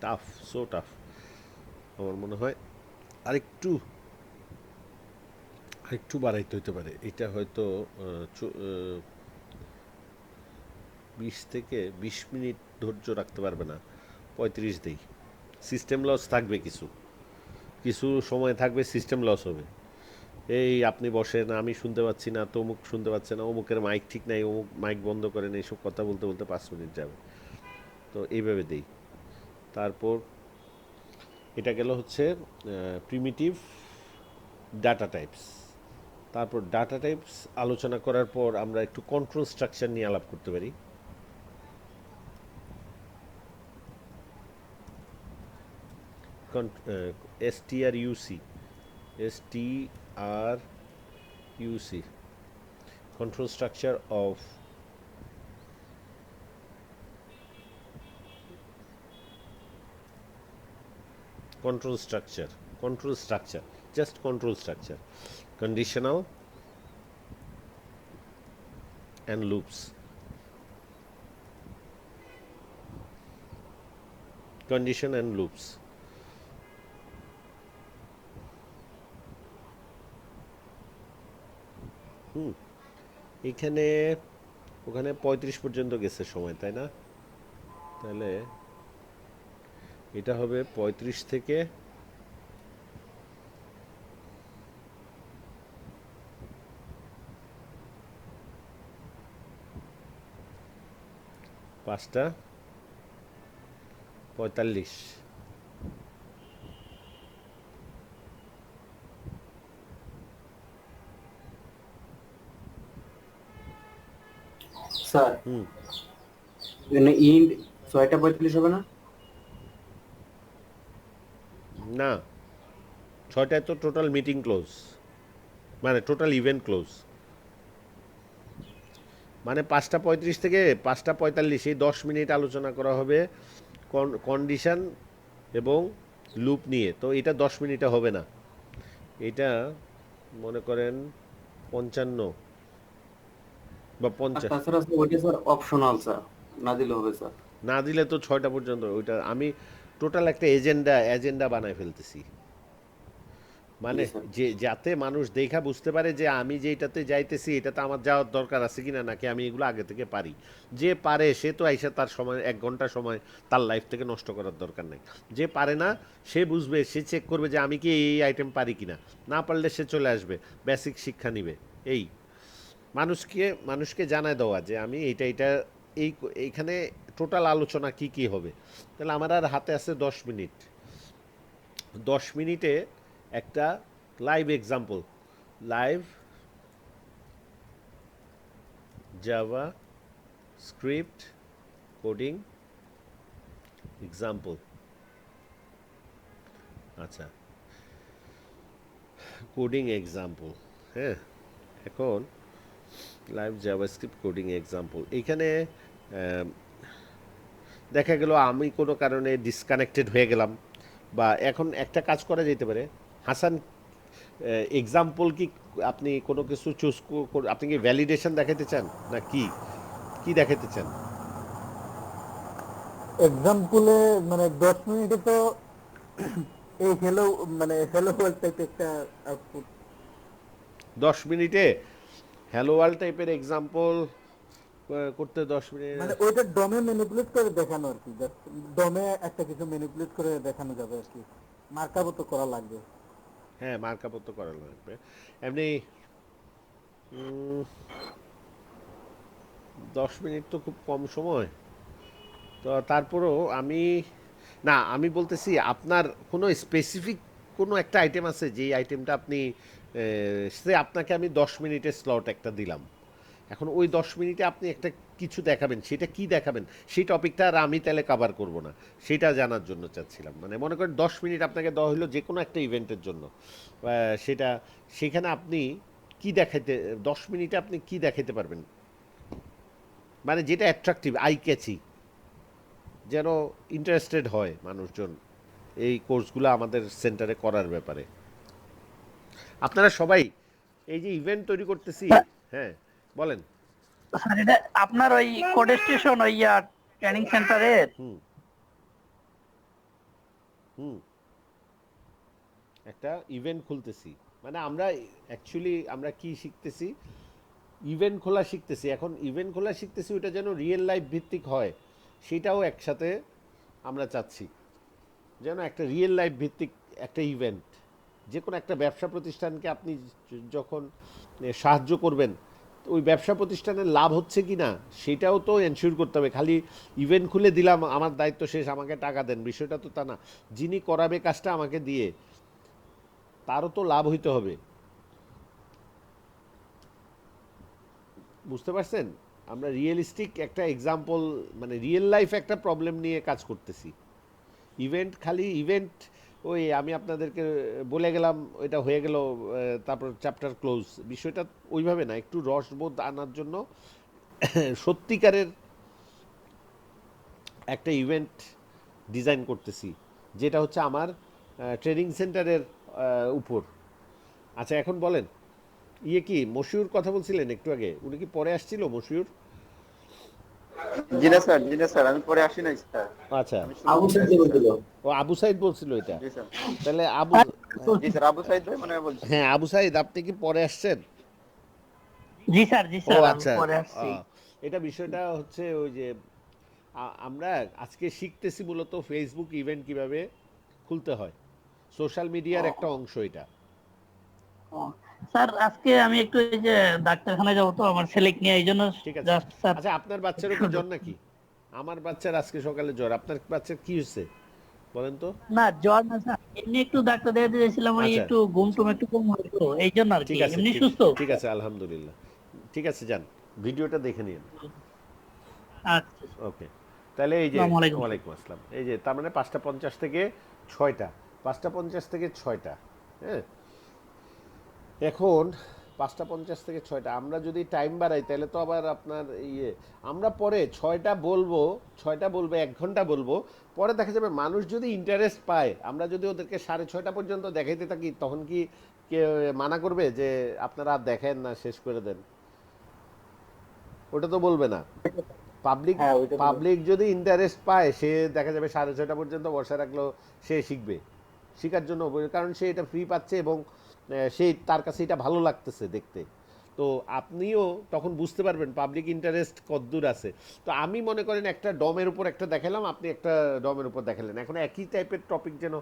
টাফ, সো টাফ। আমার মনে হয় আরেকটু আরেকটু বাড়াইতে হইতে পারে। এটা হয়তো 20 থেকে 20 মিনিট ধৈর্য রাখতে পারবে না, 35 দেই। সিস্টেম লস থাকবে, কিছু কিছু সময় থাকবে সিস্টেম লস হবে। এই আপনি বসেন, আমি শুনতে পাচ্ছি না, তমুক শুনতে পাচ্ছে না, অমুকের মাইক ঠিক নাই, অমুক মাইক বন্ধ করেন, এইসব কথা বলতে বলতে 5 মিনিট যাবে। তো এইভাবে দেই। তারপর এটা গেল হচ্ছে প্রিমিটিভ ডাটা টাইপস। তারপর ডাটা টাইপস আলোচনা করার পর আমরা একটু কন্ট্রোল স্ট্রাকচার নিয়ে আলাপ করতে পারি। STRUC, control structure of control structure, just control structure, conditional and loops, condition and loops. এখানে ওখানে 35 পর্যন্ত গেছে সময়, তাই না? তাহলে এটা হবে 35 থেকে 5টা 45। স্যার এখানে ইন্ড 6:45 হবে না? না, 6টায় তো টোটাল মিটিং ক্লোজ, মানে টোটাল ইভেন্ট ক্লোজ। মানে 5:35 থেকে 5:45, এই 10 মিনিট আলোচনা করা হবে কন্ডিশন এবং লুপ নিয়ে। তো এটা 10 মিনিটে হবে না, এটা মনে করেন 55 বা 50। তাছাড়া স্যার ওইটা স্যার অপশনাল স্যার, না দিলে হবে স্যার। না দিলে তো 6টা পর্যন্ত। ওইটা আমি টোটাল একটা এজেন্ডা বানায় ফেলতেছি, মানে জি স্যার। যে যাতে মানুষ দেখা বুঝতে পারে যে আমি যেটাতে যাইতেছি এটাতে আমার যাওয়ার দরকার আছে কিনা, নাকি আমি এগুলো আগে থেকে পারি। যে পারে সে তো আইসা তার সময় 1 ঘন্টা সময় তার লাইফ থেকে নষ্ট করার দরকার নেই। যে পারে না সে বুঝবে, সে চেক করবে যে আমি কি এই আইটেম পারি কিনা, না পারলে সে চলে আসবে, বেসিক শিক্ষা নিবে। এই মানুষকে জানায় দেওয়া যে আমি এটা এইখানে টোটাল আলোচনা কি কি হবে। তাহলে আমার আর হাতে আছে 10 মিনিট। 10 মিনিটে একটা live example, live Java script coding example. আচ্ছা, কোডিং এক্সাম্পল। হ্যাঁ, এখন লাইভ জাভাস্ক্রিপ্ট কোডিং এক্সাম্পল। এইখানে দেখা গেল আমি কোনো কারণে ডিসকানেক্টেড হয়ে গেলাম, বা এখন একটা কাজ করা যেতে পারে। হাসান, এক্সাম্পল কি আপনি কোনো কিছু চুজ, আপনি কি ভ্যালিডেশন দেখাতে চান না কি কি দেখাতে চান? এক্সাম্পলে মানে 10 মিনিটে তো এই হ্যালো মানে হ্যালো ওয়ার্ল্ড টাইপ একটা আউটপুট। 10 মিনিটে হ্যালো ওয়ার্ল্ড টাইপের এক্সাম্পল করতে 10 মিনিট? মানে ওইটা ডমে ম্যানিপুলেট করে দেখানো আর কি, জাস্ট ডমে একটা কিছু ম্যানিপুলেট করে দেখানো যাবে আর কি, মার্কআপও তো করা লাগবে। হ্যাঁ, মার্কআপ তো করা লাগবে। এমনি 10 মিনিট তো খুব কম সময়। তো তারপরেও আমি বলতেছি আপনার কোনো স্পেসিফিক কোনো একটা আইটেম আছে যেই আইটেমটা আপনি সে আপনাকে আমি 10 মিনিটের স্লট একটা দিলাম, এখন ওই 10 মিনিটে আপনি একটা কিছু দেখাবেন, সেটা কি দেখাবেন সেই টপিকটা আর আমি তাহলে কভার করব না, সেটা জানার জন্য চাচ্ছিলাম। মানে মনে করেন 10 মিনিট আপনাকে দেওয়া হলো যে কোনো একটা ইভেন্টের জন্য, সেটা সেখানে আপনি কি দেখাইতে, 10 মিনিটে আপনি কি দেখাইতে পারবেন, মানে যেটা অ্যাট্রাকটিভ আই ক্যাচি, যেন ইন্টারেস্টেড হয় মানুষজন এই কোর্সগুলো আমাদের সেন্টারে করার ব্যাপারে। আপনারা সবাই এই যে ইভেন্ট তৈরি করতেছি, হ্যাঁ বলেন। স্যার এটা আপনার ওই কোড স্টেশন ওই ট্রেনিং সেন্টারের? হুম হুম একটা ইভেন্ট খুলতেছি, মানে আমরা অ্যাকচুয়ালি আমরা কি শিখতেছি, ইভেন্ট খোলা শিখতেছি। এখন ইভেন্ট খোলা শিখতেছি ওটা যেন রিয়েল লাইফ ভিত্তিক হয়, সেটাও একসাথে আমরা চাচ্ছি, যেন একটা রিয়েল লাইফ ভিত্তিক একটা ইভেন্ট। যে কোনো একটা ব্যবসা প্রতিষ্ঠানকে আপনি যখন সাহায্য করবেন, তো ওই ব্যবসা প্রতিষ্ঠানের লাভ হচ্ছে কি না সেটাও তো এনশিওর করতে হবে। খালি ইভেন্ট খুলে দিলাম আমার দায়িত্ব শেষ, আমাকে টাকা দেন, বিষয়টা তো তা না। যিনি করাবে কাজটা আমাকে দিয়ে, তারও তো লাভ হইতে হবে, বুঝতে পারছেন? আমরা রিয়েলিস্টিক একটা এক্সাম্পল, মানে রিয়েল লাইফ একটা প্রবলেম নিয়ে কাজ করতেছি। ইভেন্ট খালি ইভেন্ট, ওই আমি আপনাদেরকে বলে গেলাম ওইটা হয়ে গেল, তারপর চ্যাপ্টার ক্লোজ, বিষয়টা ওইভাবে না, একটু রসবোধ আনার জন্য সত্যিকারের একটা ইভেন্ট ডিজাইন করতেছি, যেটা হচ্ছে আমার ট্রেনিং সেন্টারের উপর। আচ্ছা এখন বলেন, ইয়ে কি মশিউর কথা বলছিলেন একটু আগে, উনি কি পরে আসছিল মশিউর? জি না স্যার, আমি পরে আসি নাই স্যার। আচ্ছা, আমি শুরুতে আসি, স্যার। ও আবু সাইদ বলছিল এটা, জি স্যার। তাহলে আবু, জি স্যার, আবু সাইদ ভাই মনে হয় বলছি। হ্যাঁ আবু সাইদ আপনি কি পরে আসছেন? জি স্যার, জি ও স্যার, আমি আচ্ছা, পরে আসছি। এটা বিষয়টা হচ্ছে ওই যে আমরা আজকে শিখতেছি মূলত ফেসবুক ইভেন্ট কিভাবে খুলতে হয়, সোশ্যাল মিডিয়ার একটা অংশ এটা। ও, স্যার আজকে আমি একটু এই যে ডাক্তারখানায় যাবো তো আমার ছেলেকে নিয়ে, এই জন্য ঠিক আছে। Just sir. আচ্ছা আপনার বাচ্চারও কি জ্বর নাকি? আমার বাচ্চার আজকে সকালে জ্বর, আপনার বাচ্চার কি হয়েছে বলেন তো? না জ্বর না স্যার, এমনি একটু ডাক্তার দেখাতে গেছিলাম, ওই আচ্ছা একটু ঘুম টুম একটু কম হয়েছিল এই জন্য আর কি, ঠিক আছে, এমনি ঠিক সুস্থ। ঠিক আছে আলহামদুলিল্লাহ। ঠিক আছে যান, ভিডিওটা দেখে নিন। আচ্ছা, ওকে, তাহলে এই যে আসসালামু আলাইকুম। ওয়ালাইকুম আসসালাম। এই যে তার মানে 5টা 50 থেকে 6টা, 5টা 50 থেকে 6টা, হ্যাঁ। এখন 5টা 50 থেকে 6টা আমরা যদি টাইম বাড়াই তাহলে তো আবার আপনার ইয়ে, আমরা পরে 6টা বলবো, 6টা বলবো, 1 ঘন্টা বলবো, পরে দেখা যাবে মানুষ যদি ইন্টারেস্ট পায়, আমরা যদি ওদেরকে 6:30 পর্যন্ত দেখাইতে থাকি, তখন কি কে মানা করবে যে আপনারা আর দেখেন না, শেষ করে দেন? ওটা তো বলবে না। পাবলিক হ্যাঁ, ওইটা তো পাবলিক যদি ইন্টারেস্ট পায়, সে দেখা যাবে 6:30 পর্যন্ত বসে রাখলেও সে শিখবে, শেখার জন্য, কারণ সে এটা ফ্রি পাচ্ছে এবং সে তার কাছে এটা ভালো লাগতেছে দেখতে। তো আপনিও তখন বুঝতে পারবেন পাবলিক ইন্টারেস্ট কতদূর আছে। তো আমি মনে করেন একটা ডমের উপর একটা দেখালাম, আপনি একটা ডমের উপর দেখালেন, এখন একই টাইপের টপিক, যেন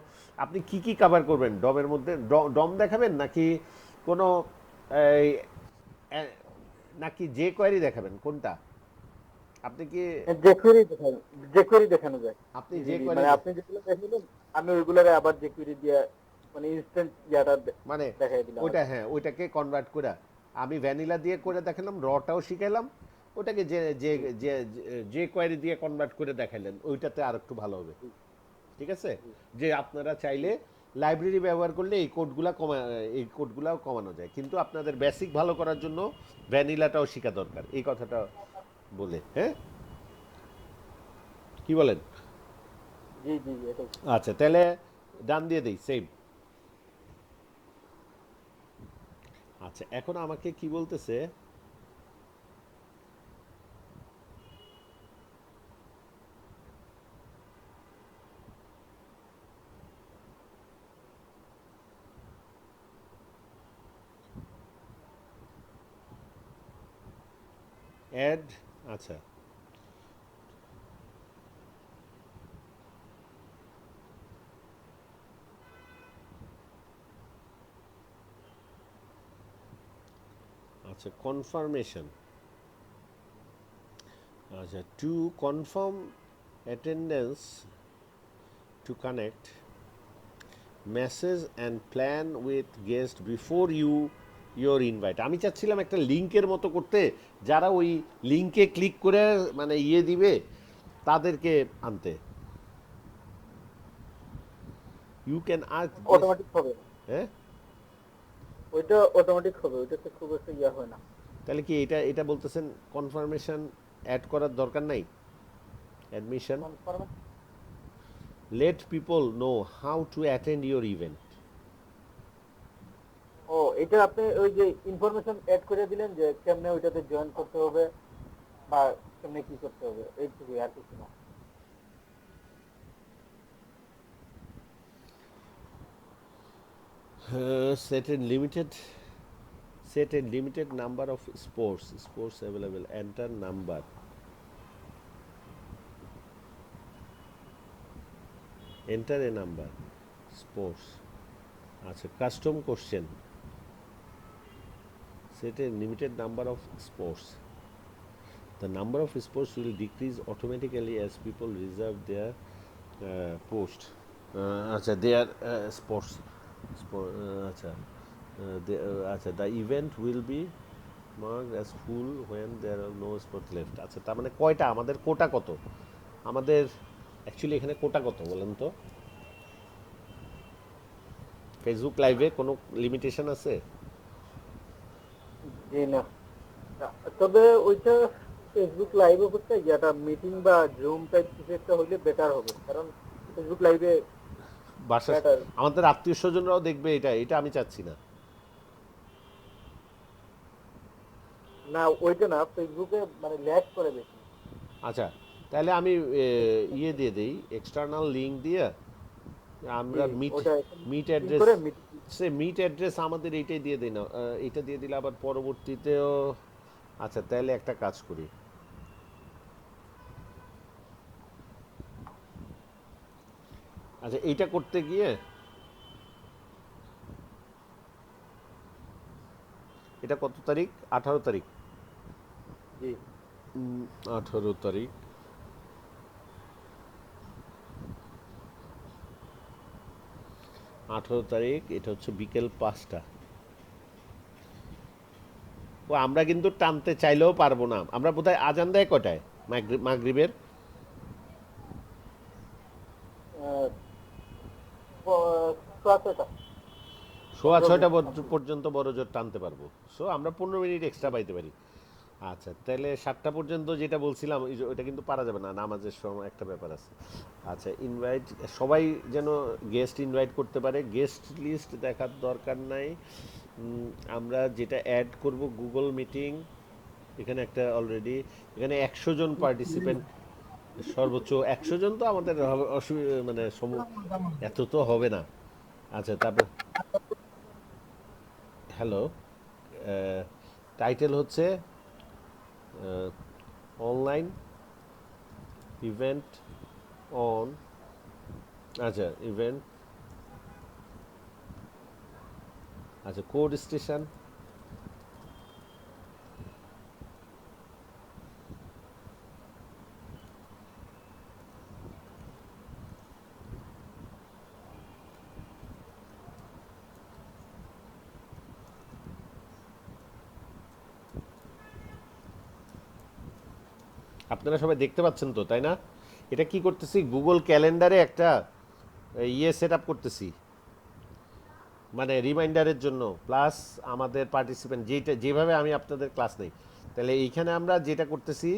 আপনি কি কি কভার করবেন ডমের মধ্যে, ডম দেখাবেন নাকি কোনো এই, নাকি যে কোয়ারি দেখাবেন, কোনটা আপনি কি? জেকুয়েরি দেখানো যায়। আপনি যে Easily, কোয়ারি, মানে আপনি যেগুলো দেখালেন আমি ওইগুলোরে আবার জেকুয়েরি দিয়ে মানে ইনস্ট্যান্ট মানে দেখাই দিলাম। ওইটা, হ্যাঁ ওইটাকে কনভার্ট করে আমি ভ্যানিলা দিয়ে করে দেখালাম, রটাও শিখাইলাম, ওটাকে যে যে যে যে কোয়ারি দিয়ে কনভার্ট করে দেখাইলেন, ওইটাতে আর একটু ভালো হবে। ঠিক আছে, যে আপনারা চাইলে লাইব্রেরি ব্যবহার করলে এই কোডগুলা এই কোডগুলাও কমানো যায়, কিন্তু আপনাদের বেসিক ভালো করার জন্য ভ্যানিলাটাও শেখা দরকার, এই কথাটা বলে, হ্যাঁ কি বলেন? জি জি জি, এটাই। আচ্ছা তাহলে ডান দিয়ে দেই সেম। আচ্ছা এখন আমাকে কি বলতেছে, অ্যাড, আচ্ছা আচ্ছা কনফার্মেশন, আচ্ছা to confirm attendance to connect message and plan with guest before your invite. আমি চাচ্ছিলাম একটা লিঙ্কের মতো করতে, যারা ওই লিঙ্কে ক্লিক করে মানে ইয়ে দিবে তাদেরকে আনতে। ইউ ক্যান আস্ক, অটোমেটিক হবে, হ্যাঁ ওইটা অটোমেটিক হবে, ওইটাতে খুব একটা ইয়া হয় না। তাহলে কি এটা বলতেছেন কনফার্মেশন অ্যাড করার দরকার নাই? Admission, confirm, let people know how to attend your event. ও এটা আপনি ওই যে ইনফরমেশন অ্যাড করে দিলেন যে কেমনে ওইটাতে জয়েন করতে হবে বা কেমনে কি করতে হবে, এইটুকুই, আর কিছু না। Set a limited number of sports available, enter number, enter a number, sports, আচ্ছা custom question, set a limited number of sports, the number of sports will decrease automatically as people reserve their post, আচ্ছা their sports, আচ্ছা আচ্ছা the event will be marked as full when there are no spot left। আচ্ছা তার মানে কয়টা, আমাদের কোটা কত, আমাদের অ্যাকচুয়ালি এখানে কোটা কত বলেন তো? ফেসবুক লাইভে কোনো লিমিটেশন আছে? জি না, তবে ওইটা ফেসবুক লাইভে করতে ইয়াটা মিটিং বা জুম টাইপ কিছু একটা হইলে বেটার হবে, কারণ ফেসবুক লাইভে বাসা better। আমাদের আত্মীয় স্বজনরাও দেখবে, এটা আমি চাচ্ছি না। না ওইটা না, ফেসবুকে মানে ল্যাগ করে বেশি। আচ্ছা তাহলে আমি ইয়ে দিয়ে দেই, এক্সটার্নাল লিঙ্ক দিয়ে আমরা মিট অ্যাড্রেস, সে মিট অ্যাড্রেস আমাদের এইটাই দিয়ে দিই না, এটা দিয়ে দিলে আবার পরবর্তীতেও। আচ্ছা তাহলে একটা কাজ করি, আচ্ছা এইটা করতে গিয়ে এটা কত তারিখ? 18 তারিখ। জি 18 তারিখ, 18 তারিখ, এটা হচ্ছে বিকেল 5টা। ও আমরা কিন্তু টানতে চাইলেও পারবো না, আমরা বোধহয় আজান দেয় কটায় মাগরিবের? সোয়া 6টা পর্যন্ত বড় জোর টানতে পারবো, সো আমরা 15 মিনিট এক্সট্রা পাইতে পারি। আচ্ছা তাহলে 7টা পর্যন্ত যেটা বলছিলাম ওইটা কিন্তু পারা যাবে না, নামাজের সময় একটা ব্যাপার আছে। আচ্ছা ইনভাইট, সবাই যেন গেস্ট ইনভাইট করতে পারে, গেস্ট লিস্ট দেখার দরকার নাই। আমরা যেটা অ্যাড করব গুগল মিটিং, এখানে একটা অলরেডি, এখানে 100 জন পার্টিসিপেন্ট, সর্বোচ্চ 100 জন, তো আমাদের মানে এত তো হবে না। আচ্ছা তারপর হ্যালো, টাইটেল হচ্ছে অনলাইন ইভেন্ট অন, আচ্ছা ইভেন্ট, আচ্ছা কোড স্টেশন, আপনারা সবাই দেখতে পাচ্ছেন তো তাই না? এটা কি করতেছি, গুগল ক্যালেন্ডারে একটা ইয়ে সেট আপ করতেছি, মানে রিমাইন্ডারের জন্য, প্লাস আমাদের পার্টিসিপেন্ট যেভাবে আমি আপনাদের ক্লাস নেই, তাহলে এইখানে আমরা যেটা করতেছি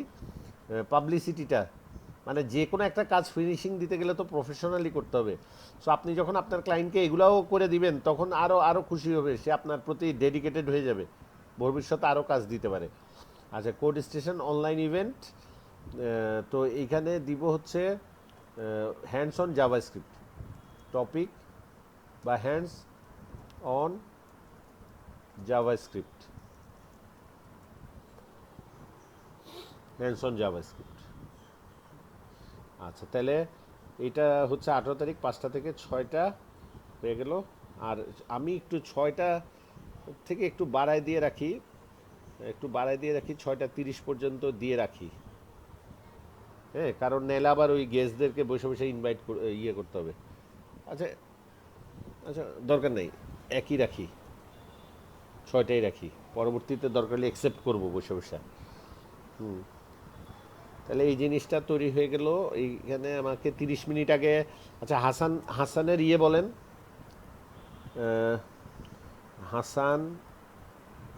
পাবলিসিটিটা, মানে যে কোনো একটা কাজ ফিনিশিং দিতে গেলে তো প্রফেশনালি করতে হবে। সো আপনি যখন আপনার ক্লায়েন্টকে এগুলাও করে দিবেন তখন আরও খুশি হবে, সে আপনার প্রতি ডেডিকেটেড হয়ে যাবে, ভবিষ্যতে আরও কাজ দিতে পারে। আচ্ছা কোড স্টেশন অনলাইন ইভেন্ট, তো এইখানে দিব হচ্ছে হ্যান্ডস অন জাভাস্ক্রিপ্ট টপিক বা hands on JavaScript, hands on JavaScript. আচ্ছা তাহলে এটা হচ্ছে 18 তারিখ 5টা থেকে 6টা হয়ে গেল। আর আমি একটু 6টা থেকে একটু বাড়ায় দিয়ে রাখি, 6:30 পর্যন্ত দিয়ে রাখি, হ্যাঁ, কারণ নাহলে আবার ওই গেস্টদেরকে বসে বসে ইনভাইট ইয়ে করতে হবে। আচ্ছা আচ্ছা, দরকার নেই, একই রাখি, 6টাই রাখি, পরবর্তীতে দরকার হলে অ্যাকসেপ্ট করবো বসে বসে। হুম, তাহলে এই জিনিসটা তৈরি হয়ে গেল। এইখানে আমাকে 30 মিনিট আগে, আচ্ছা হাসানের বলেন, হাসান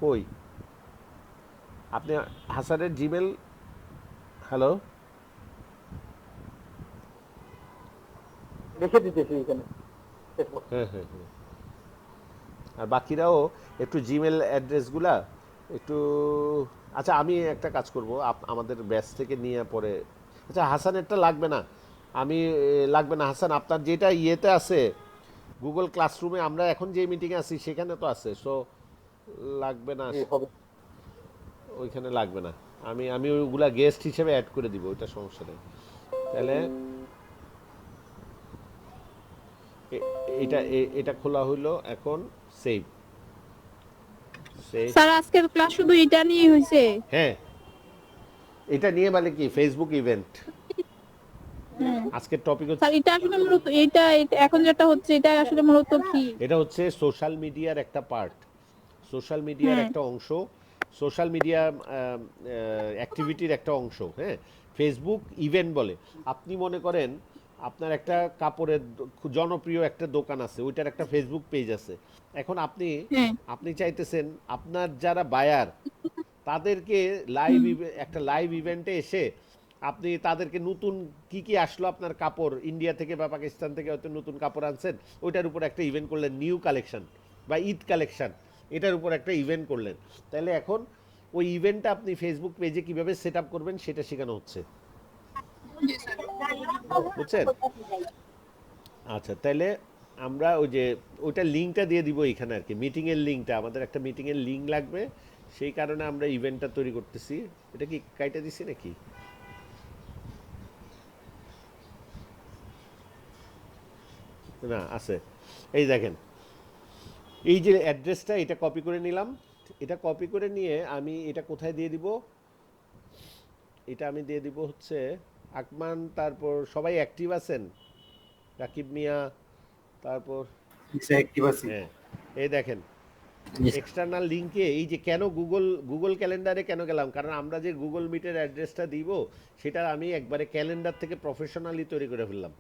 কই আপনি? হাসানের জিমেল, হ্যালো, রেখে দিতেছি এখানে। হ্যাঁ হ্যাঁ হ্যাঁ, আর বাকিরাও একটু জিমেল অ্যাড্রেসগুলা একটু, আচ্ছা আমি একটা কাজ করব, আমাদের ব্যাচ থেকে নিয়ে পরে, আচ্ছা হাসানেরটা লাগবে না, লাগবে না হাসান, আপনার যেটা ইয়েতে আছে গুগল ক্লাসরুমে, আমরা এখন যে মিটিংয়ে আছি সেখানে তো আছে, সো লাগবে না, হবে। ওইখানে লাগবে না, আমি ওইগুলা গেস্ট হিসেবে অ্যাড করে দিব, ওইটা সমস্যা নেই। তাহলে এ- এটা খোলা হইলো, এখন সেভ সেভ। স্যার আজকের ক্লাস শুধু এটা নিয়ে হয়েছে? হ্যাঁ, এটা নিয়ে মানে কি ফেসবুক ইভেন্ট, আজকের টপিক হচ্ছে, স্যার এটা আসলে মূলত এখন যেটা হচ্ছে এটা আসলে মূলত কি? এটা হচ্ছে সোশ্যাল মিডিয়ার একটা পার্ট, সোশ্যাল মিডিয়ার হ্যাঁ। একটা অংশ, সোশ্যাল মিডিয়া অ্যাক্টিভিটির একটা অংশ। হ্যাঁ, ফেসবুক ইভেন্ট বলে। আপনি মনে করেন আপনার একটা কাপড়ের খুব জনপ্রিয় একটা দোকান আছে, ওইটার একটা ফেসবুক পেজ আছে। এখন হ্যাঁ। আপনি চাইতেছেন আপনার যারা বায়ার তাদেরকে একটা লাইভ ইভেন্টে এসে আপনি তাদেরকে নতুন কি কি আসলো, আপনার কাপড় ইন্ডিয়া থেকে বা পাকিস্তান থেকে হয়তো নতুন কাপড় আনছেন, ওইটার উপর একটা ইভেন্ট করলেন, নিউ কালেকশন বা ঈদ কালেকশন, এটার উপর একটা ইভেন্ট করলেন। তাহলে এখন ওই ইভেন্টটা আপনি ফেসবুক পেজে কিভাবে সেট আপ করবেন সেটা শেখানো হচ্ছে, বুঝছেন? আচ্ছা, তাহলে আমরা ওইটা লিঙ্কটা দিয়ে দিব এখানে আর কি, মিটিংয়ের লিঙ্কটা, আমাদের একটা মিটিংয়ের লিঙ্ক লাগবে, সেই কারণে আমরা ইভেন্টটা তৈরি করতেছি। এটা কি কাইটা দিছি নাকি? না, আছে, এই দেখেন, এই যে অ্যাড্রেসটা, এটা কপি করে নিলাম, এটা কপি করে নিয়ে আমি এটা কোথায় দিয়ে দিব, এটা আমি দিয়ে দিব হচ্ছে আকমান, তারপর সবাই অ্যাক্টিভ আছেন, রাকিব মিয়া, তারপর হ্যাঁ, এই দেখেন এক্সটার্নাল লিঙ্কে, এই যে কেন গুগল ক্যালেন্ডারে কেন গেলাম, কারণ আমরা যে গুগল মিটের অ্যাড্রেসটা দিব সেটা আমি একবারে ক্যালেন্ডার থেকে প্রফেশনালি তৈরি করে ফেললাম।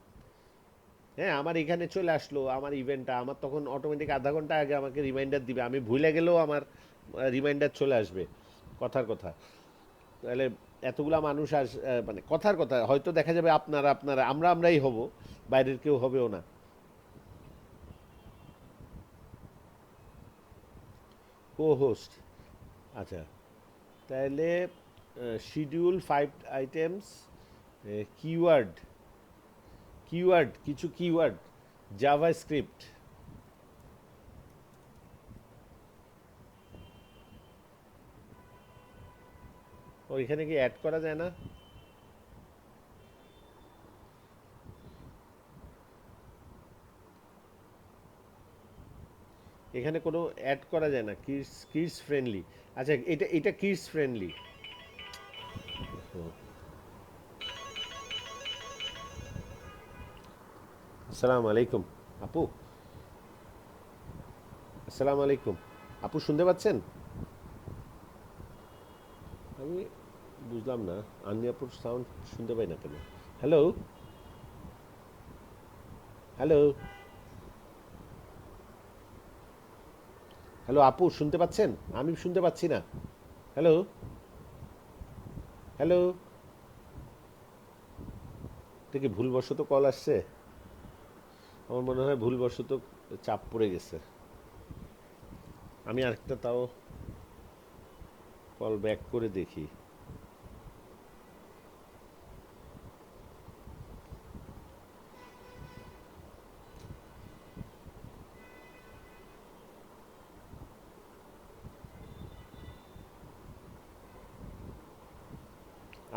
হ্যাঁ, আমার এখানে চলে আসলো আমার ইভেন্টটা, আমার তখন অটোমেটিক আধা ঘন্টা আগে আমাকে রিমাইন্ডার দিবে, আমি ভুলে গেলেও আমার রিমাইন্ডার চলে আসবে। কথার কথা, তাহলে এতগুলা মানুষ মানে কথার কথা, হয়তো দেখা যাবে আপনারা আমরাই হব, বাইরের কেউ হবেও না। কো হোস্ট, আচ্ছা, তাহলে শিডিউল 5 আইটেমস, কিছু কিওয়ার্ড, জাভা স্ক্রিপ্ট, ওইখানে কি অ্যাড করা যায় না? এখানে কোনো অ্যাড করা যায় না, কিডস ফ্রেন্ডলি। আচ্ছা, এটা কিডস ফ্রেন্ডলি। আসসালামু আলাইকুম আপু, আসসালামু আলাইকুম আপু, শুনতে পাচ্ছেন? আমি বুঝলাম না, আন্নি আপুর সাউন্ড শুনতে পাই না কেন? হ্যালো, হ্যালো, হ্যালো আপু, শুনতে পাচ্ছেন? আমি শুনতে পাচ্ছি না। হ্যালো, হ্যালো, এটা কি ভুলবশত কল আসছে? আমার মনে হয় ভুলবশত চাপ পড়ে গেছে। আমি আরেকটা তাও কল ব্যাক করে দেখি।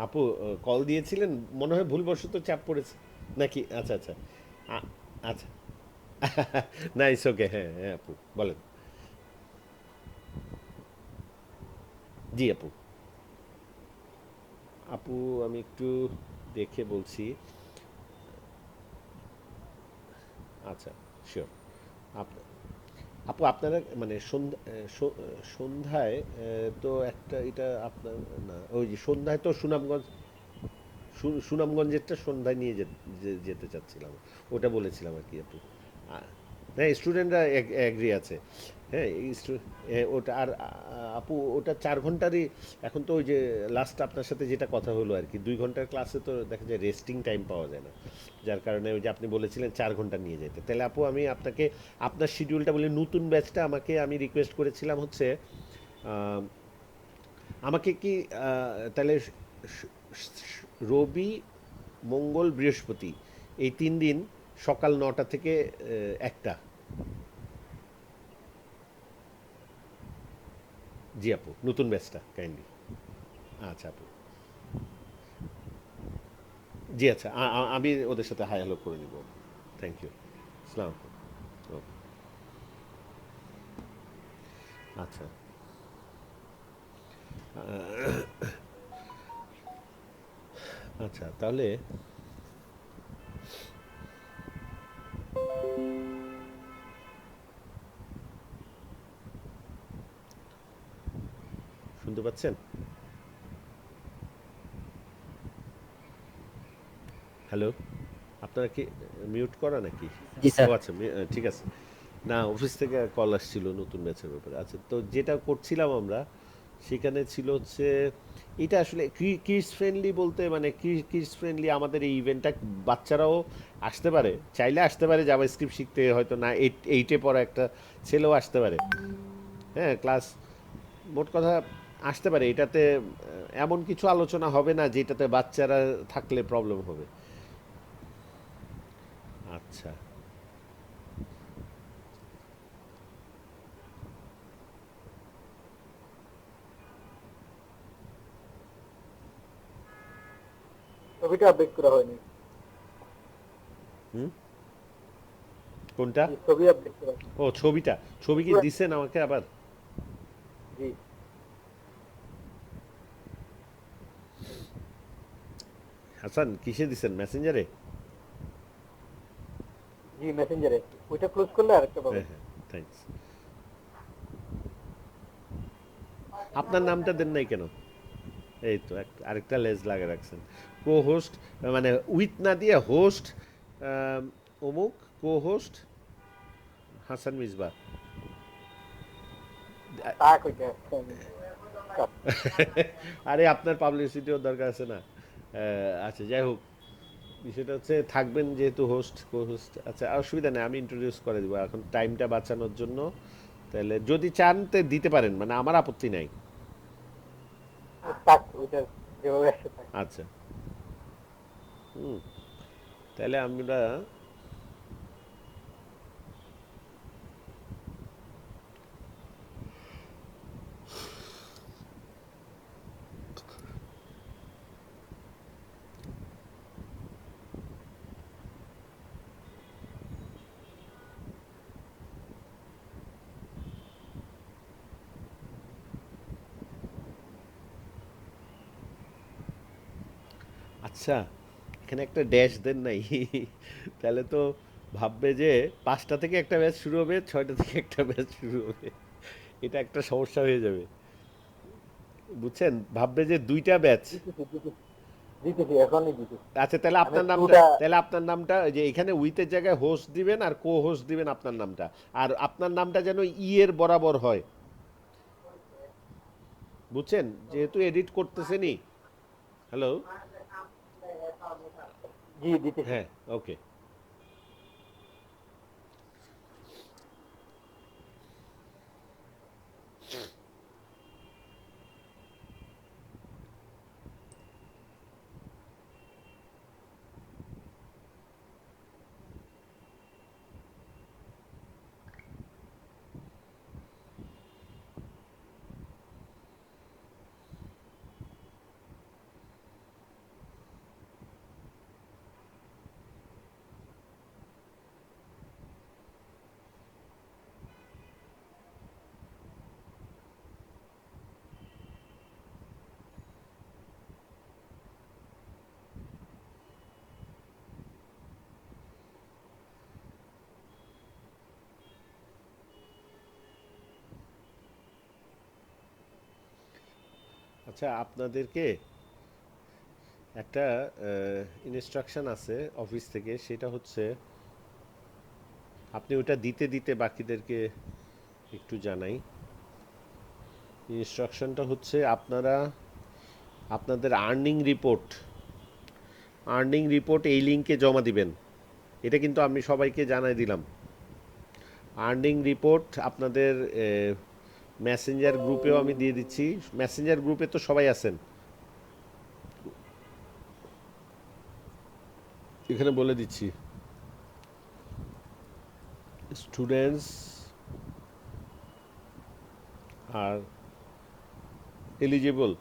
আপু কল দিয়েছিলেন, মনে হয় ভুলবশত চাপ পড়েছে নাকি? আচ্ছা আচ্ছা, আচ্ছা, না ইটস ওকে, হ্যাঁ হ্যাঁ আপু বলেন। জি আপু, আপু আমি একটু দেখে বলছি। আচ্ছা, শিওর, আপ- আপু আপনারা মানে সন্ধ্যায় তো একটা এটা আপনার না ওই যে সন্ধ্যায় তো সুনামগঞ্জ সুনামগঞ্জেরটা সন্ধ্যায় নিয়ে যেতে চাচ্ছিলাম, ওটা বলেছিলাম আর কি আপু। হ্যাঁ স্টুডেন্টরা অ্যাগ্রি আছে। হ্যাঁ ওটা আর আপু ওটা 4 ঘন্টারই। এখন তো ওই যে লাস্ট আপনার সাথে যেটা কথা হলো আর কি, 2 ঘন্টার ক্লাসে তো দেখা যায় রেস্টিং টাইম পাওয়া যায় না, যার কারণে ওই যে আপনি বলেছিলেন 4 ঘন্টা নিয়ে যেতে। তাহলে আপু আমি আপনাকে আপনার শিডিউলটা বলি, নতুন ব্যাচটা আমাকে আমি রিকোয়েস্ট করেছিলাম হচ্ছে আহ, আমাকে কি তাহলে রবি মঙ্গল বৃহস্পতি এই 3 দিন সকাল 9টা থেকে 1টা। জি আপু, নতুন ব্যাচটা কাইন্ডলি। আচ্ছা আপু, জি আচ্ছা, আমি ওদের সাথে হাই হ্যালো করে নিব। Thank you. আসসালাম। ওকে। আচ্ছা। আচ্ছা তাহলে শুনতে পাচ্ছেন? হ্যালো, আপনারা কি মিউট করা নাকি? জি ও স্যার। আচ্ছা, ঠিক আছে। না, অফিস থেকে কল আসছিল নতুন ব্যাচের ব্যাপারে। আচ্ছা, তো যেটা করছিলাম আমরা সেখানে ছিল হচ্ছে এটা আসলে কিডস ফ্রেন্ডলি বলতে মানে কিডস ফ্রেন্ডলি আমাদের এই ইভেন্টটা বাচ্চারাও আসতে পারে, চাইলে আসতে পারে, জাভাস্ক্রিপ্ট শিখতে হয়তো না এইটে পড়া একটা ছেলেও আসতে পারে। হ্যাঁ ক্লাস, মোট কথা আসতে পারে। এটাতে এমন কিছু আলোচনা হবে না যেটাতে বাচ্চারা থাকলে প্রবলেম হবে। আচ্ছা। ছবিটা আপডেট করা হয়নি। হুম, কোনটা? জি, ছবি আপডেট করা হয়নি। ও ছবিটা, ছবি কি দিছেন আমাকে আবার? জি হাসান কিসে দিছেন, মেসেঞ্জারে? জি মেসেঞ্জারে। ওইটা ক্লোজ করলে আরেকটা পাবেন। হ্যাঁ হ্যাঁ, থ্যাঙ্কস। আপনার নামটা দেন নাই কেন? এই তো আরেকটা লেজ লাগিয়ে রাখছেন। কো হোস্ট, মানে উইথ না দিয়ে হোস্ট অমুক, কো হোস্ট হাসান মিসবা। তাক ওইটা। আরে আপনার পাবলিসিটিও দরকার আছে না? আচ্ছা যাই হোক, বিষয়টা হচ্ছে থাকবেন যেহেতু হোস্ট কো হোস্ট। আচ্ছা অসুবিধা নেই, আমি ইন্ট্রোডিউস করে দেবো এখন টাইমটা বাঁচানোর জন্য। তাহলে যদি চান তো দিতে পারেন, মানে আমার আপত্তি নাই। তাক ওইটা যেভাবে আসে তাক। আচ্ছা। হুম, তাহলে আমরা আচ্ছা এখানে একটা ড্যাশ দেন নাই। তাহলে তো ভাববে যে 5টা থেকে একটা ব্যাচ শুরু হবে, 6টা থেকে একটা ব্যাচ শুরু হবে। এটা একটা সমস্যা হয়ে যাবে, বুঝছেন? ভাববে যে 2টা ব্যাচ। দিতেছি এখনই দিতেছি। আচ্ছা তাহলে আমি আপনার নামটা, টুটা ওই যে এখানে উইথের জায়গায় হোস্ট দিবেন আর কো হোস্ট দিবেন আপনার নামটা। আর আপনার নামটা যেন এর বরাবর হয়, বুঝছেন? যেহেতু এডিট করতেছেনই। হ্যালো। জি দিতেছি। হ্যাঁ, ওকে। আচ্ছা, আপনাদেরকে একটা ইনস্ট্রাকশন আছে অফিস থেকে, সেটা হচ্ছে আপনি ওটা দিতে দিতে বাকিদেরকে একটু জানাই। ইনস্ট্রাকশনটা হচ্ছে আপনারা আপনাদের আর্নিং রিপোর্ট এই লিঙ্কে জমা দিবেন। এটা কিন্তু আমি সবাইকে জানাই দিলাম। আর্নিং রিপোর্ট আপনাদের মেসেঞ্জার গ্রুপেও আমি দিয়ে দিচ্ছি। মেসেঞ্জার গ্রুপে তো সবাই আছেন, এখানে বলে দিচ্ছি। স্টুডেন্টস আর eligible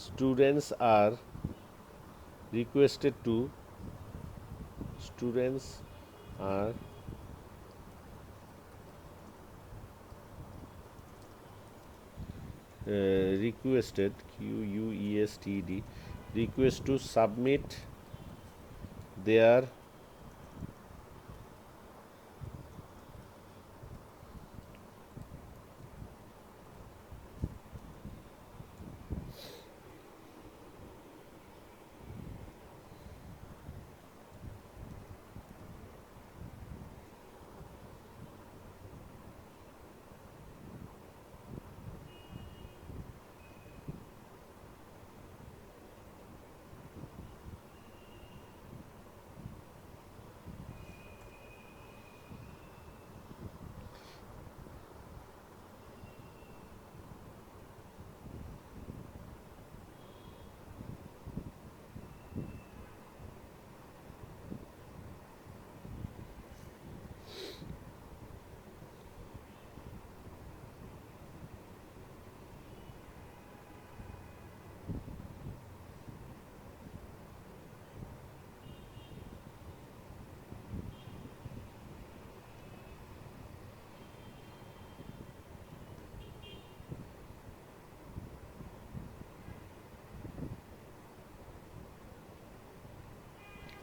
students are requested to students are requested QUESTD request to submit their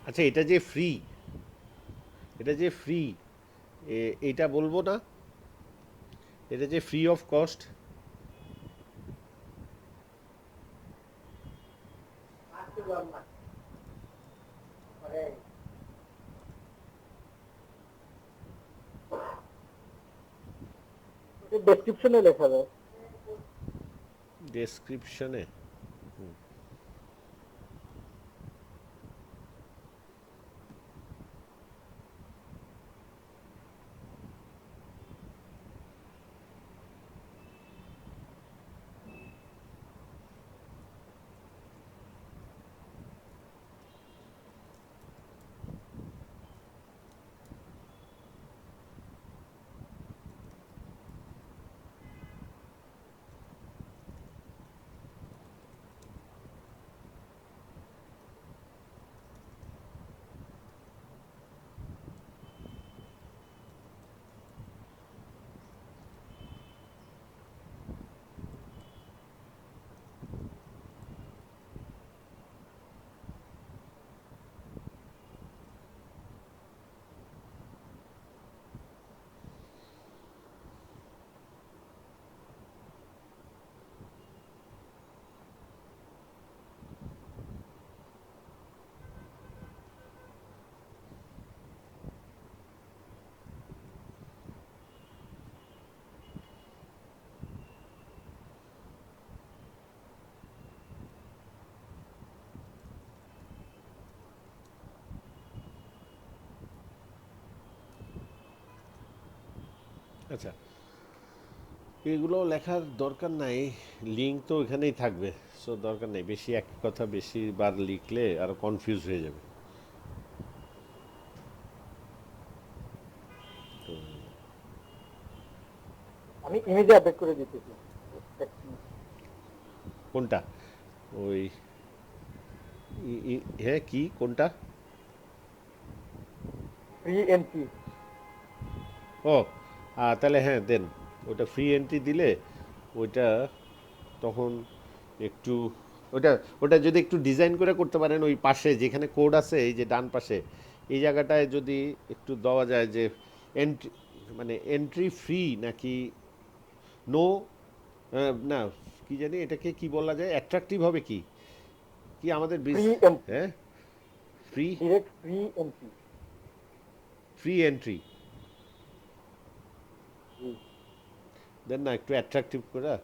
আচ্ছা, এটা যে ফ্রি এটা বলবো না, এটা যে ফ্রি অফ কস্ট। ডেসক্রিপশনে লেখা যায়। ডেসক্রিপশনে আচ্ছা, এগুলো লেখার দরকার নাই, লিঙ্ক তো এখানেই থাকবে। সো দরকার নেই বেশি, এক কথা বেশি বার লিখলে আরো কনফিউজ হয়ে যাবে। আমি ইমেজে আপডেট করে দিতেছি। কোনটা? ওই হ্যাঁ, কি কোনটা? Free entry. ও তাহলে হ্যাঁ দেন, ওটা ফ্রি এন্ট্রি দিলে ওইটা তখন একটু ওটা ওটা যদি একটু ডিজাইন করে করতে পারেন, ওই পাশে যেখানে কোড আছে এই যে ডান পাশে এই জায়গাটায় যদি একটু দেওয়া যায় যে এন্ট্রি, মানে এন্ট্রি ফ্রি নাকি নো না, কি জানি এটাকে কি বলা যায়, অ্যাট্রাকটিভ হবে কি কি আমাদের ফ্রি এন্ট্রি, হ্যাঁ, free direct free entry. Free entry দেন না, একটু অ্যাট্রাকটিভ করে।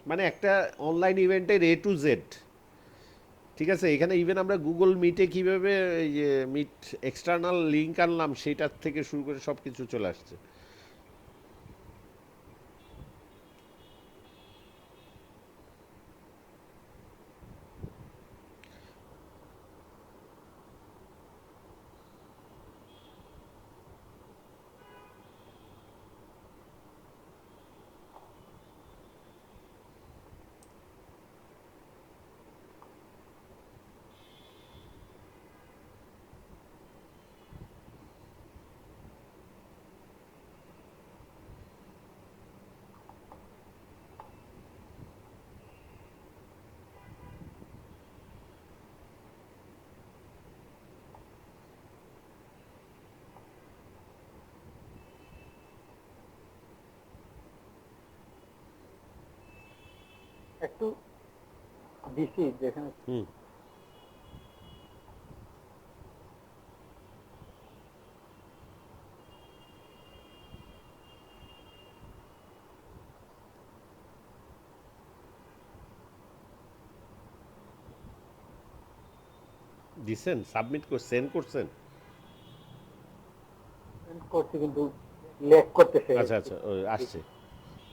মানে একটা অনলাইন ইভেন্টের এ টু জেড, ঠিক আছে? এখানে ইভেন আমরা গুগল মিটে কিভাবে এই যে মিট এক্সটার্নাল লিঙ্ক আনলাম সেটার থেকে শুরু করে সব কিছু চলে আসছে। একটু দিছি যেখানে হুম, দিছেন, সাবমিট করে সেন্ড করছেন? send করছি কিন্তু লেক করতেছে। আচ্ছা আচ্ছা, ওই আসছে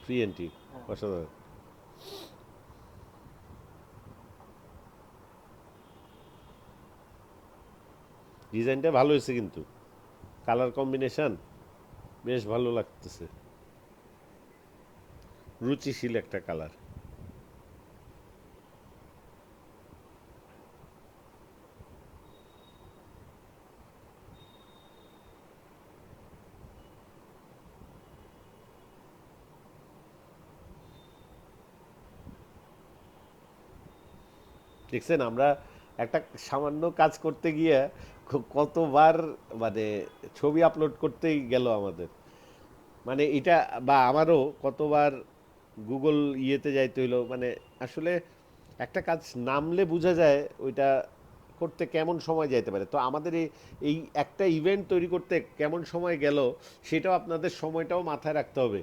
ফ্রি এন্ট্রি, অসাধারণ। ডিজাইনটা ভালো হয়েছে কিন্তু, কালার কম্বিনেশন বেশ ভালো লাগতেছে, রুচিশীল একটা কালার। দেখছেন, আমরা একটা সামান্য কাজ করতে গিয়ে কতবার মানে ছবি আপলোড করতেই গেল আমাদের, মানে এটা, বা আমারও কতবার গুগল ইয়েতে যাইতে হইলো। মানে আসলে একটা কাজ নামলে বোঝা যায় ওইটা করতে কেমন সময় যাইতে পারে। তো আমাদের এই একটা ইভেন্ট তৈরি করতে কেমন সময় গেল সেটাও আপনাদের সময়টাও মাথায় রাখতে হবে।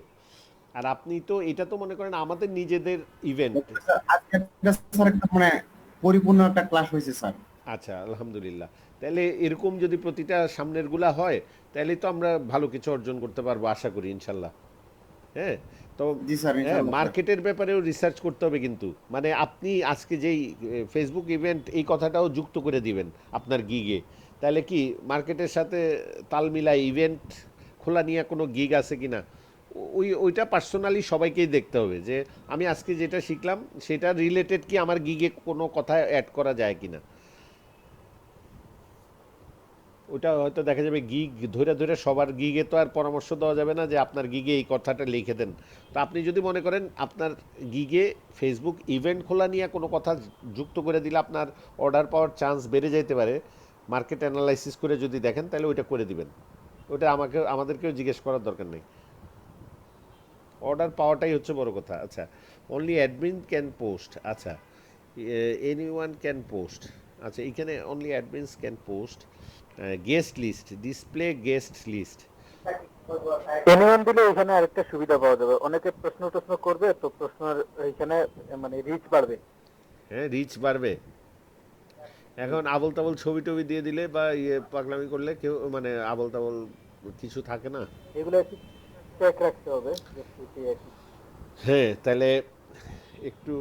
আর আপনি তো এটা তো মনে করেন আমাদের নিজেদের ইভেন্ট। স্যার আজকে স্যার একটা মানে পরিপূর্ণ একটা ক্লাস হয়েছে স্যার। আচ্ছা, আলহামদুলিল্লাহ। তাহলে এরকম যদি প্রতিটা সামনেরগুলা হয় তাহলে তো আমরা ভালো কিছু অর্জন করতে পারবো আশা করি ইনশাল্লাহ। হ্যাঁ, তো জি স্যার, হ্যাঁ, ইনশাআল্লাহ স্যার। মার্কেটের ব্যাপারেও রিসার্চ করতে হবে কিন্তু, মানে আপনি আজকে যেই ফেসবুক ইভেন্ট এই কথাটাও যুক্ত করে দিবেন আপনার গিগে, তাহলে কি মার্কেটের সাথে তাল মিলায় ইভেন্ট খোলা নিয়ে কোনো গিগ আছে কিনা ওইটা পার্সোনালি সবাইকেই দেখতে হবে যে আমি আজকে যেটা শিখলাম সেটা রিলেটেড কি আমার গিগে কোনো কথা অ্যাড করা যায় কিনা। ওটা হয়তো দেখা যাবে গিগ ধরে ধরে সবার গিগে তো আর পরামর্শ দেওয়া যাবে না যে আপনার গিগে এই কথাটা লিখে দেন। তো আপনি যদি মনে করেন আপনার গিগে ফেসবুক ইভেন্ট খোলা নিয়ে কোনো কথা যুক্ত করে দিলে আপনার অর্ডার পাওয়ার চান্স বেড়ে যেতে পারে, মার্কেট অ্যানালাইসিস করে যদি দেখেন তাহলে ওইটা করে দিবেন। ওটা আমাদেরকেও জিজ্ঞেস করার দরকার নেই, অর্ডার পাওয়াটাই হচ্ছে বড় কথা। আচ্ছা, অনলি অ্যাডমিন ক্যান পোস্ট, আচ্ছা এনিওয়ান ক্যান পোস্ট, আচ্ছা এখানে only admins can post guest list, display guest list. Anyone দিলে এখানে আরেকটা সুবিধা পাওয়া যাবে, অনেকে প্রশ্ন করবে তো প্রশ্নের এখানে মানে রিচ বাড়বে। হ্যাঁ, রিচ বাড়বে। এখন আবল তাবল ছবি টবি দিয়ে দিলে বা ইয়ে পাগলামি করলে কেউ মানে আবল তাবল কিছু থাকে না। এগুলো একটু চেক রাখতে হবে যে কি একটু। হ্যাঁ, তাহলে একটু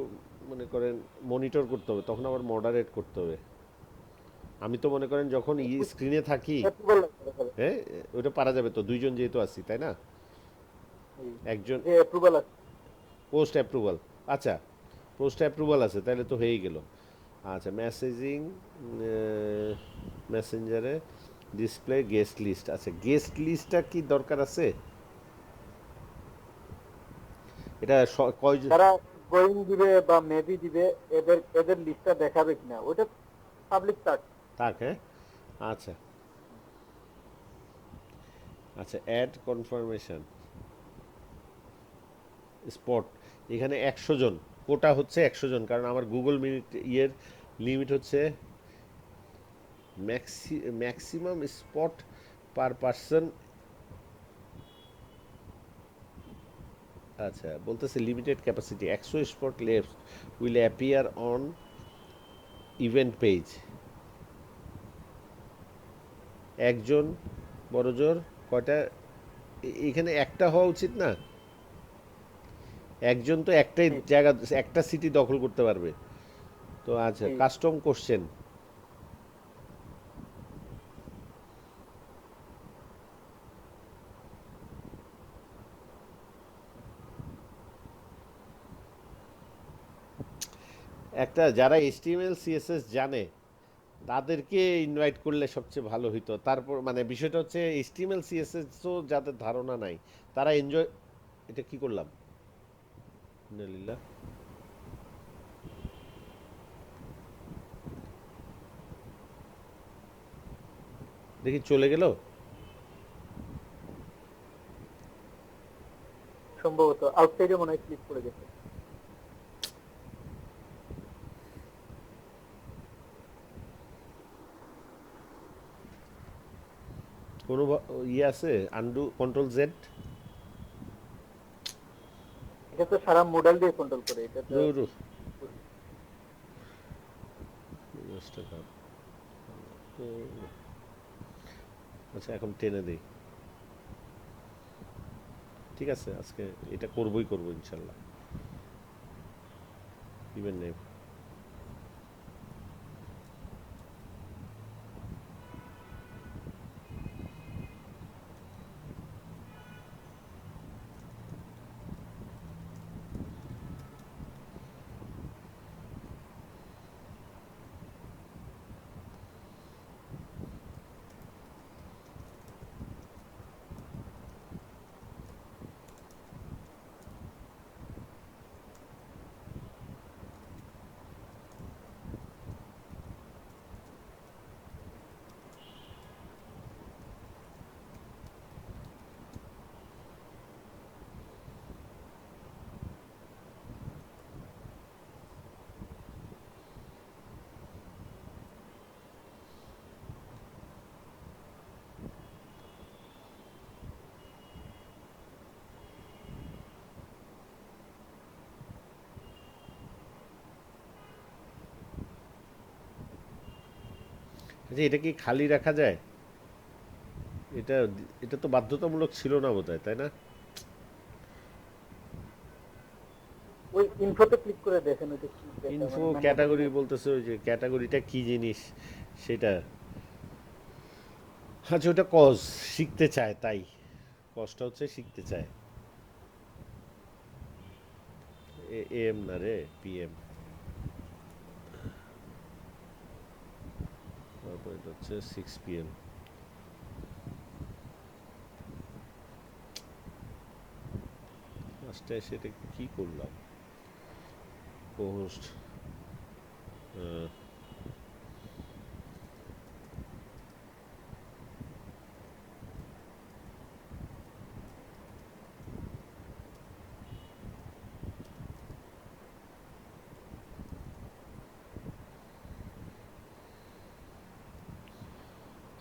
মনে করেন মনিটর করতে হবে, তখন আবার মডারেট করতে হবে। আমি তো মনে করেন যখন স্ক্রিনে থাকি, approval লাগবে তাহলে। হ্যাঁ ওটা পারা যাবে তো, দুইজন যেহেতু আছি তাই না, একজন যে অ্যাপ্রুভাল আছে পোস্ট অ্যাপ্রুভাল। আচ্ছা, পোস্ট অ্যাপ্রুভাল আছে তাহলে তো হয়েই গেল। আচ্ছা, মেসেজিং মেসেঞ্জারে ডিসপ্লে গেস্ট লিস্ট, আচ্ছা গেস্ট লিস্টটা কি দরকার আছে? এটা কয়জন যারা গোয়িং দিবে বা মেবি দিবে এদের লিস্টটা দেখাবে কিনা ওটা পাবলিক চার্ট। থাক? হ্যাঁ, আচ্ছা আচ্ছা, অ্যাড কনফার্মেশন স্পট, এখানে 100 জন, কোটা হচ্ছে 100 জন, কারণ আমার গুগল মিনিট লিমিট হচ্ছে ম্যাক্সিমাম স্পট পার পার্সন। আচ্ছা, বলতেছে limited capacity, 100 spot left will appear on event page. একজন বড়জোর কয়টা, এখানে একটা হওয়া উচিত না? একজন তো একটাই জায়গা, একটা সিটি দখল করতে পারবে তো। আচ্ছা, কাস্টম কোশ্চেন, একটা যারা HTML CSS জানে তাদেরকে ইনভাইট করলে সবচেয়ে ভালো হইতো। তারপর মানে বিষয়টা হচ্ছে HTML CSS তো যাদের ধারণা নাই তারা এনজয়। এটা কি করলাম? ইন্নালিল্লাহ। দেখি চলে গেল। সম্ভবত আউটসাইডে মনে হয় ক্লিক করে গেছে। কোনো ইয়ে আছে আন্ডু, কন্ট্রোল জেড? এটা তো সারা মডেল দিয়ে কন্ট্রোল করে, এটা তো আচ্ছা, এখন টেনে দেই। ঠিক আছে, আজকে এটা করবই করবো ইনশাল্লাহ। ইভেন নেই। আচ্ছা, এটা কি খালি রাখা যায়? এটা এটা তো বাধ্যতামূলক ছিল না বোধহয়, তাই না? ওই ইনফোতে ক্লিক করে দেখেন ওইটা কি data, ইনফো মানে ক্যাটাগরি বলতেছে, ওই যে ক্যাটাগরিটা কি জিনিস সেটা। আচ্ছা, ওটা কজ শিখতে চায়, তাই কজটা হচ্ছে শিখতে চায়। AM না রে, PM। তারপর এটা হচ্ছে 6 PM। ফার্স্টে সেটা কি করলাম? পোস্ট,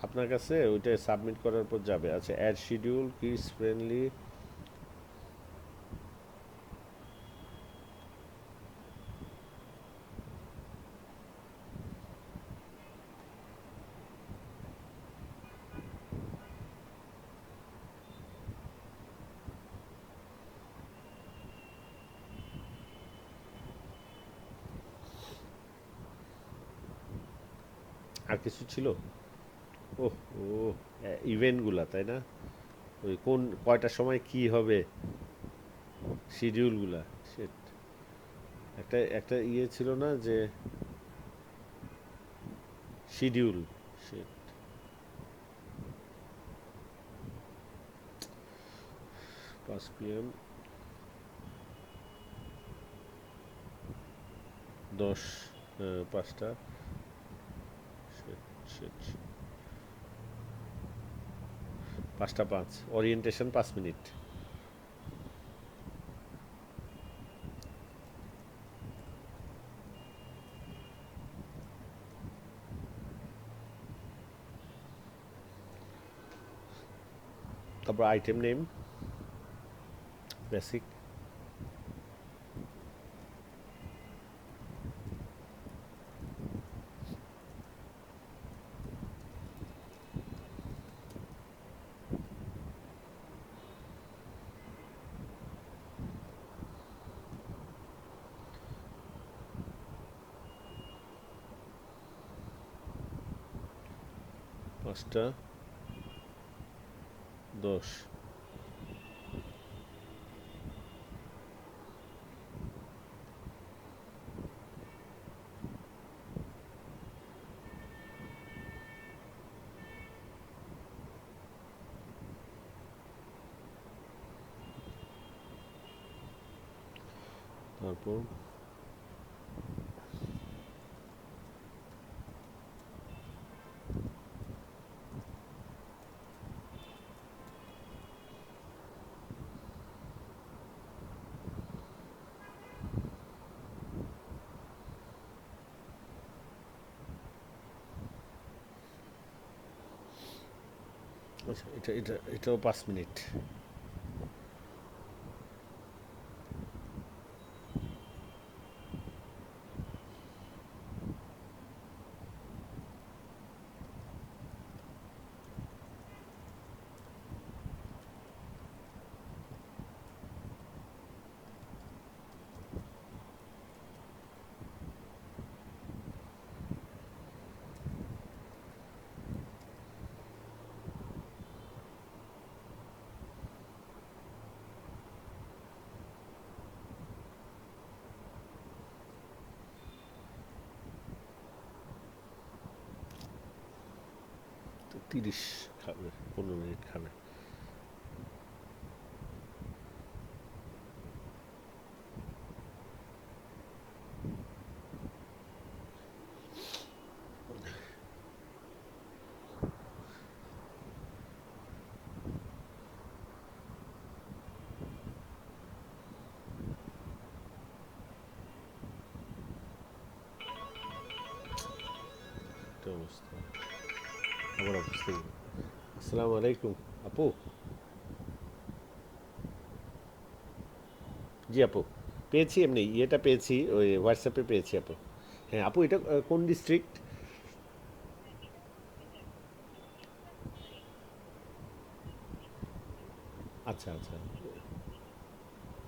আপনার কাছে ওইটা সাবমিট করার পর যাবে। আচ্ছা, অ্যাড শিডিউল কিডস ফ্রেন্ডলি। আর কিছু ছিল? ওহ ও, ইভেন্টগুলা, তাই না? ওই কোন কয়টার সময় কি হবে, শিডিউলগুলা। সেট একটা একটা ইয়ে ছিল না যে শিডিউল, সেট 5 PM 10 5টা। Set set 5:05 orientation 5 minute. তারপর আইটেম নেম বেসিক, পাঁচটা 10। তারপর আচ্ছা, এটাও 5 মিনিট। তো 30 খাবে, 15 মিনিট খাবে। এটা অবস্থা, আমার অবস্থা। আসসালামু আলাইকুম আপু। জি আপু, পেয়েছি, এমনি ইয়েটা পেয়েছি, ওই হোয়াটসঅ্যাপে পেয়েছি আপু। হ্যাঁ আপু, এটা কোন ডিস্ট্রিক্ট? আচ্ছা আচ্ছা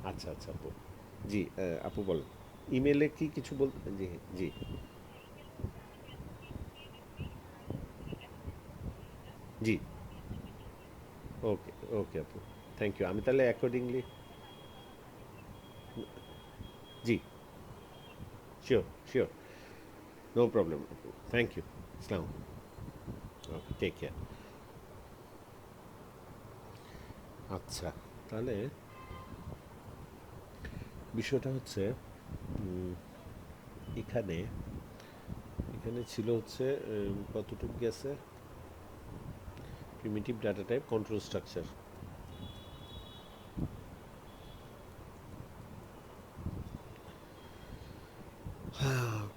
আচ্ছা আচ্ছা আপু। জি আপু বলেন, ইমেলে কি কিছু বল? জি জি। জি ওকে ওকে আপু, থ্যাংক ইউ। আমি তাহলে অ্যাকর্ডিংলি, জি শিওর শিওর, নো প্রবলেম আপু, থ্যাংক ইউ। আসসালাম, ওকে, টেক কেয়ার। আচ্ছা, তাহলে বিষয়টা হচ্ছে উম, এখানে এখানে ছিল হচ্ছে কতটুকু গেছে, primitive data type, control structure.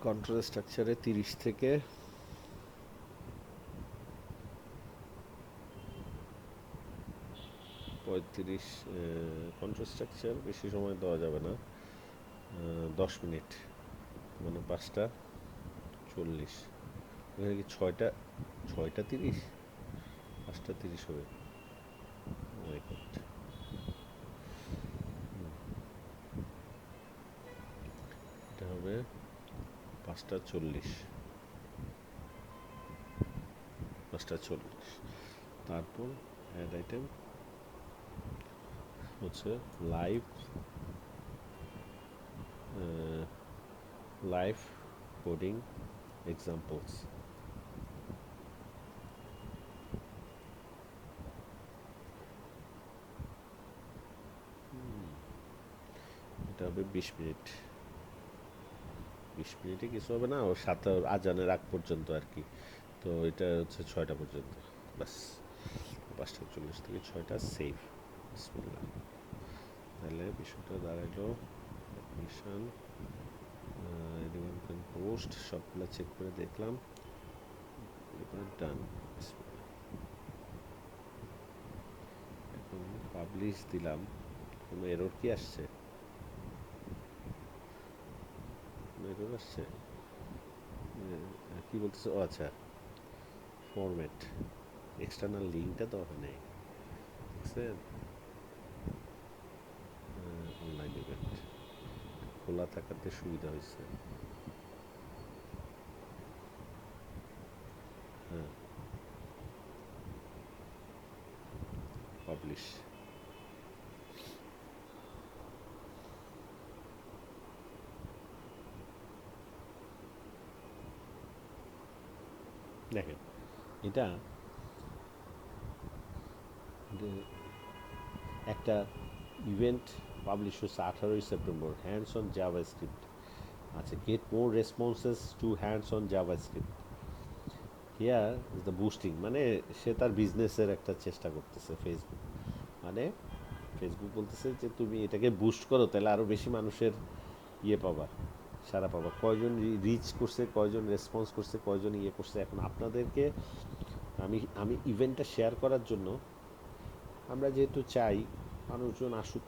Control স্ট্রাকচারে 30 থেকে 35, কন্ট্রোল স্ট্রাকচার বেশি সময় দেওয়া যাবে না, 10 মিনিট, মানে 5:40। ওখানে কি 6:30, 5:30 হবে? মাই গড, এটা হবে 5:40, 5:40। তারপর অ্যাড আইটেম হচ্ছে লাইভ, লাইভ কোডিং এক্সাম্পলস। এটা হবে 20 মিনিট। 20 মিনিটে কিছু হবে না, ও আজানের আগ পর্যন্ত আর কি। তো এটা হচ্ছে 6টা পর্যন্ত, ব্যাস। 5:40 থেকে 6টা সেভ। বিসমিল্লাহ। তাহলে বিষয়টা দাঁড়াইলো মিশন এনিওয়ান ক্যান পোস্ট, সবগুলো চেক করে দেখলাম, এবার ডান। এখন পাবলিশ দিলাম, কোনো এরর কি আসছে? কোনো এরর আসছে? কি বলতেছে? ও আচ্ছা, ফরম্যাট এক্সটার্নাল লিঙ্কটা তো ওখানে দেখছেন। অনলাইন ইভেন্ট খোলা থাকাতে সুবিধা হয়েছে। হ্যাঁ, পাবলিশ। দেখেন এটা একটা ইভেন্ট পাবলিশ হচ্ছে 18 সেপ্টেম্বর, হ্যান্ডস অন জাভাস্ক্রিপ্ট। আচ্ছা, get more responses to hands on JavaScript, here is the boosting. মানে সে তার বিজনেসের একটা চেষ্টা করতেছে ফেসবুক, মানে ফেসবুক বলতেছে যে তুমি এটাকে বুস্ট করো, তাহলে আরও বেশি মানুষের ইয়ে পাবা, সারা পাবা। কয়জন রিচ করছে, কয়জন রেসপন্স করছে, কয়জন ইয়ে করছে। এখন আপনাদেরকে আমি আমি ইভেন্টটা শেয়ার করার জন্য, আমরা যেহেতু চাই মানুষজন আসুক,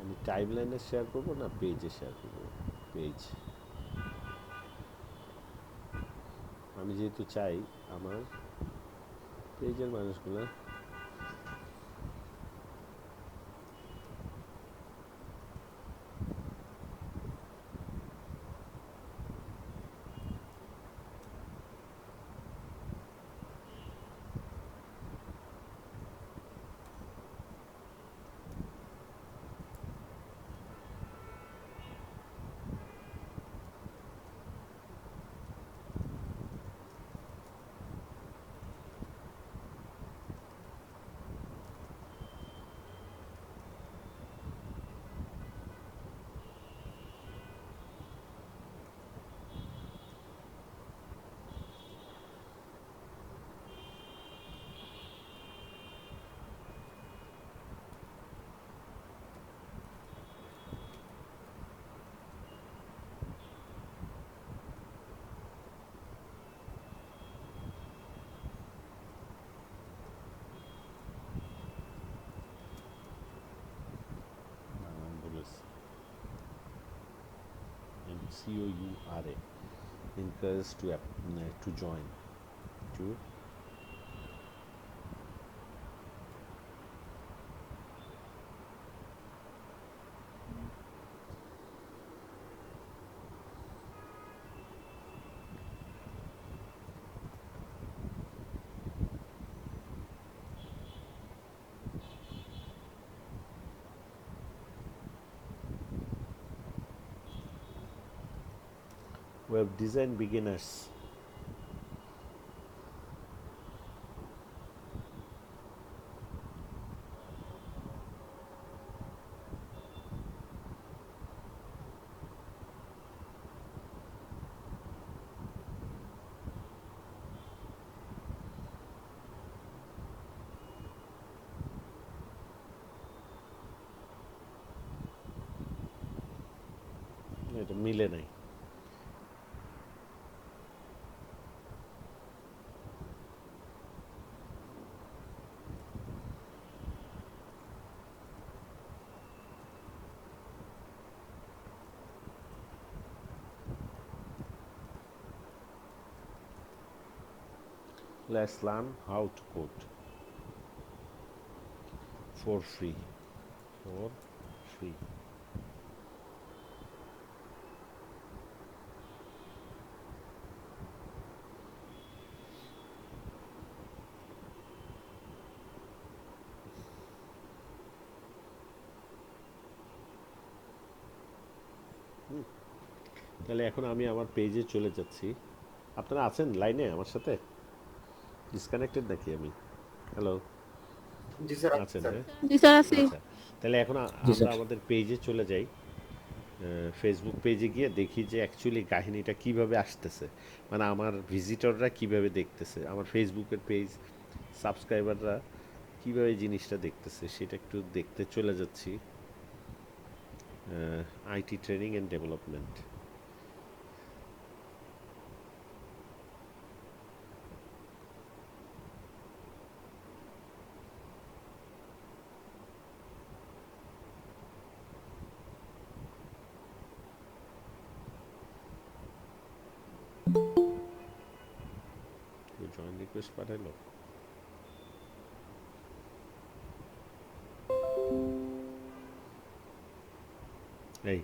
আমি টাইম লাইনে শেয়ার করবো না পেজে শেয়ার করবো? পেজ। আমি যেহেতু চাই আমার পেজের মানুষগুলো, COURA, encourage to join to web design beginners. এটা মিলে নাই। Let's learn how to code for free. For free. তাহলে এখন আমি আমার পেজে চলে যাচ্ছি। আপনারা আছেন লাইনে আমার সাথে? ডিসকানেক্টেড নাকি আমি? হ্যালো, জি স্যার আছেন? হ্যাঁ, জি স্যার আছি। আচ্ছা। তাহলে এখন আমরা আমাদের পেজে চলে যাই। ফেসবুক পেজে গিয়ে দেখি যে অ্যাকচুয়ালি কাহিনীটা কিভাবে আসতেছে, মানে আমার ভিজিটররা কিভাবে দেখতেছে, আমার ফেসবুকের পেজ সাবস্ক্রাইবাররা কিভাবে জিনিসটা দেখতেছে সেটা একটু দেখতে চলে যাচ্ছি। IT training and development. Join request পাঠাইলো। এই,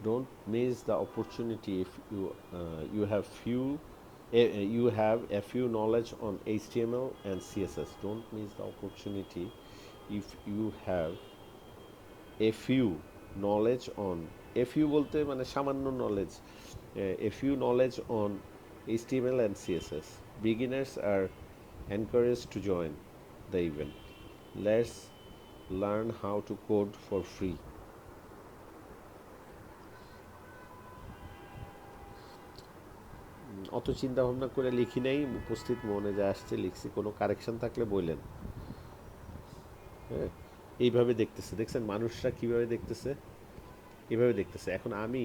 don't miss the opportunity if you have you have a few knowledge on HTML and CSS. Don't miss the opportunity if you have a few knowledge on, a few বলতে মানে সামান্য knowledge, a few knowledge on HTML and CSS. Beginners are encouraged to join the event. Let's learn how to code for free. অত চিন্তা ভাবনা করে লিখি নাই, উপস্থিত মনে যা আসছে লিখছি। কোনো কারেকশন থাকলে বললেন। হ্যাঁ, এইভাবে দেখতেছে, দেখছেন মানুষরা কিভাবে দেখতেছে, এইভাবে দেখতেছে। এখন আমি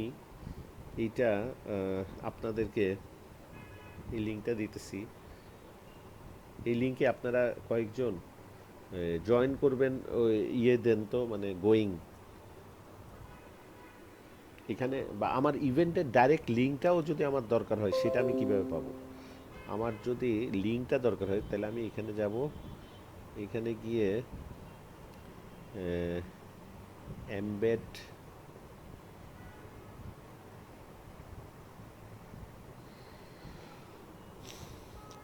এইটা আপনাদেরকে এই লিঙ্কটা দিতেছি। এই লিঙ্কে আপনারা কয়েকজন জয়েন করবেন। ওই ইয়ে দেন তো, মানে গোয়িং, এখানে বা আমার ইভেন্টের ডাইরেক্ট লিঙ্কটাও যদি আমার দরকার হয় সেটা আমি কিভাবে পাবো? আমার যদি লিঙ্কটা দরকার হয় তাহলে আমি এখানে যাব, এখানে গিয়ে এমবেড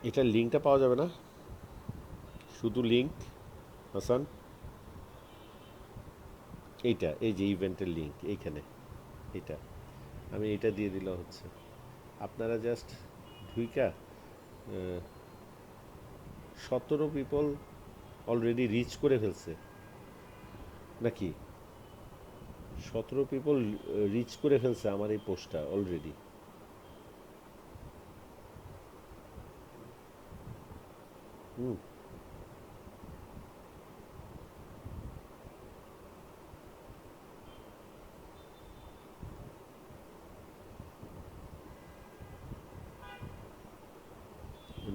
এটার লিঙ্কটা পাওয়া যাবে না, শুধু লিঙ্ক হাসান, এইটা, এই যে ইভেন্টের লিঙ্ক এইখানে, এটা আমি এটা দিয়ে দিলে হচ্ছে। আপনারা জাস্ট ঢুইকা 17 পিপল অলরেডি রিচ করে ফেলছে নাকি, 17 পিপল রিচ করে ফেলছে আমার এই পোস্টটা অলরেডি।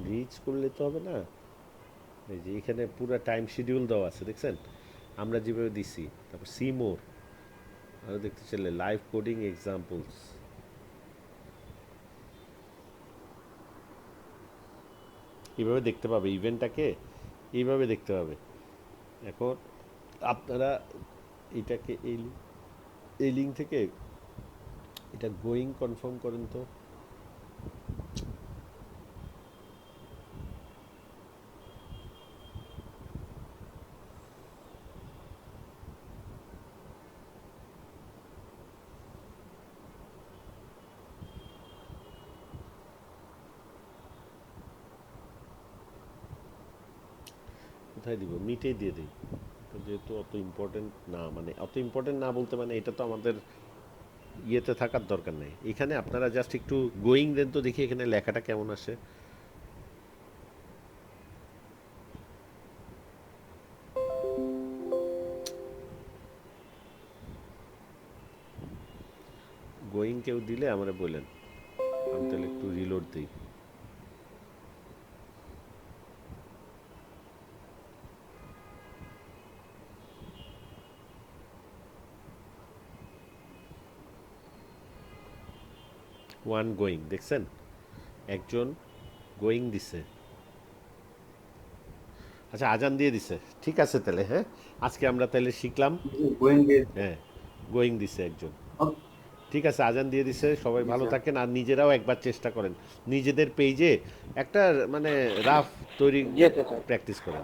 রিচ করলে তো হবে না, এই যে এখানে পুরো টাইম শিডিউল দেওয়া আছে দেখছেন, আমরা যেভাবে দিছি। তারপর সি মোর, আরও দেখতে চাইলে লাইভ কোডিং এক্সাম্পলস, এইভাবে দেখতে পাবে ইভেন্টটাকে, এইভাবে দেখতে পাবে। এখন আপনারা এটাকে এই লিঙ্ক থেকে এটা গোয়িং কনফার্ম করেন তো। কোথায় দিব? মিটেই দিয়ে দিই, যেহেতু অত ইম্পর্টেন্ট না, মানে অত ইম্পর্টেন্ট না বলতে মানে এটা তো আমাদের ইয়েতে থাকার দরকার নেই। এখানে আপনারা জাস্ট একটু গোয়িং দেন তো দেখি এখানে লেখাটা কেমন আসে। গোয়িং কেউ দিলে আমরা বলেন, আমি তাহলে একটু রিলোড দিই। ওয়ান গোয়িং, দেখছেন একজন গোয়িং দিছে। আচ্ছা, আজান দিয়ে দিছে, ঠিক আছে তাহলে। হ্যাঁ, আজকে আমরা তাহলে শিখলাম, হ্যাঁ গোয়িং দিছে একজন, ঠিক আছে, আজান দিয়ে দিছে। সবাই ভালো থাকেন, আর নিজেরাও একবার চেষ্টা করেন নিজেদের পেজে একটা মানে রাফ তৈরি প্র্যাকটিস করেন।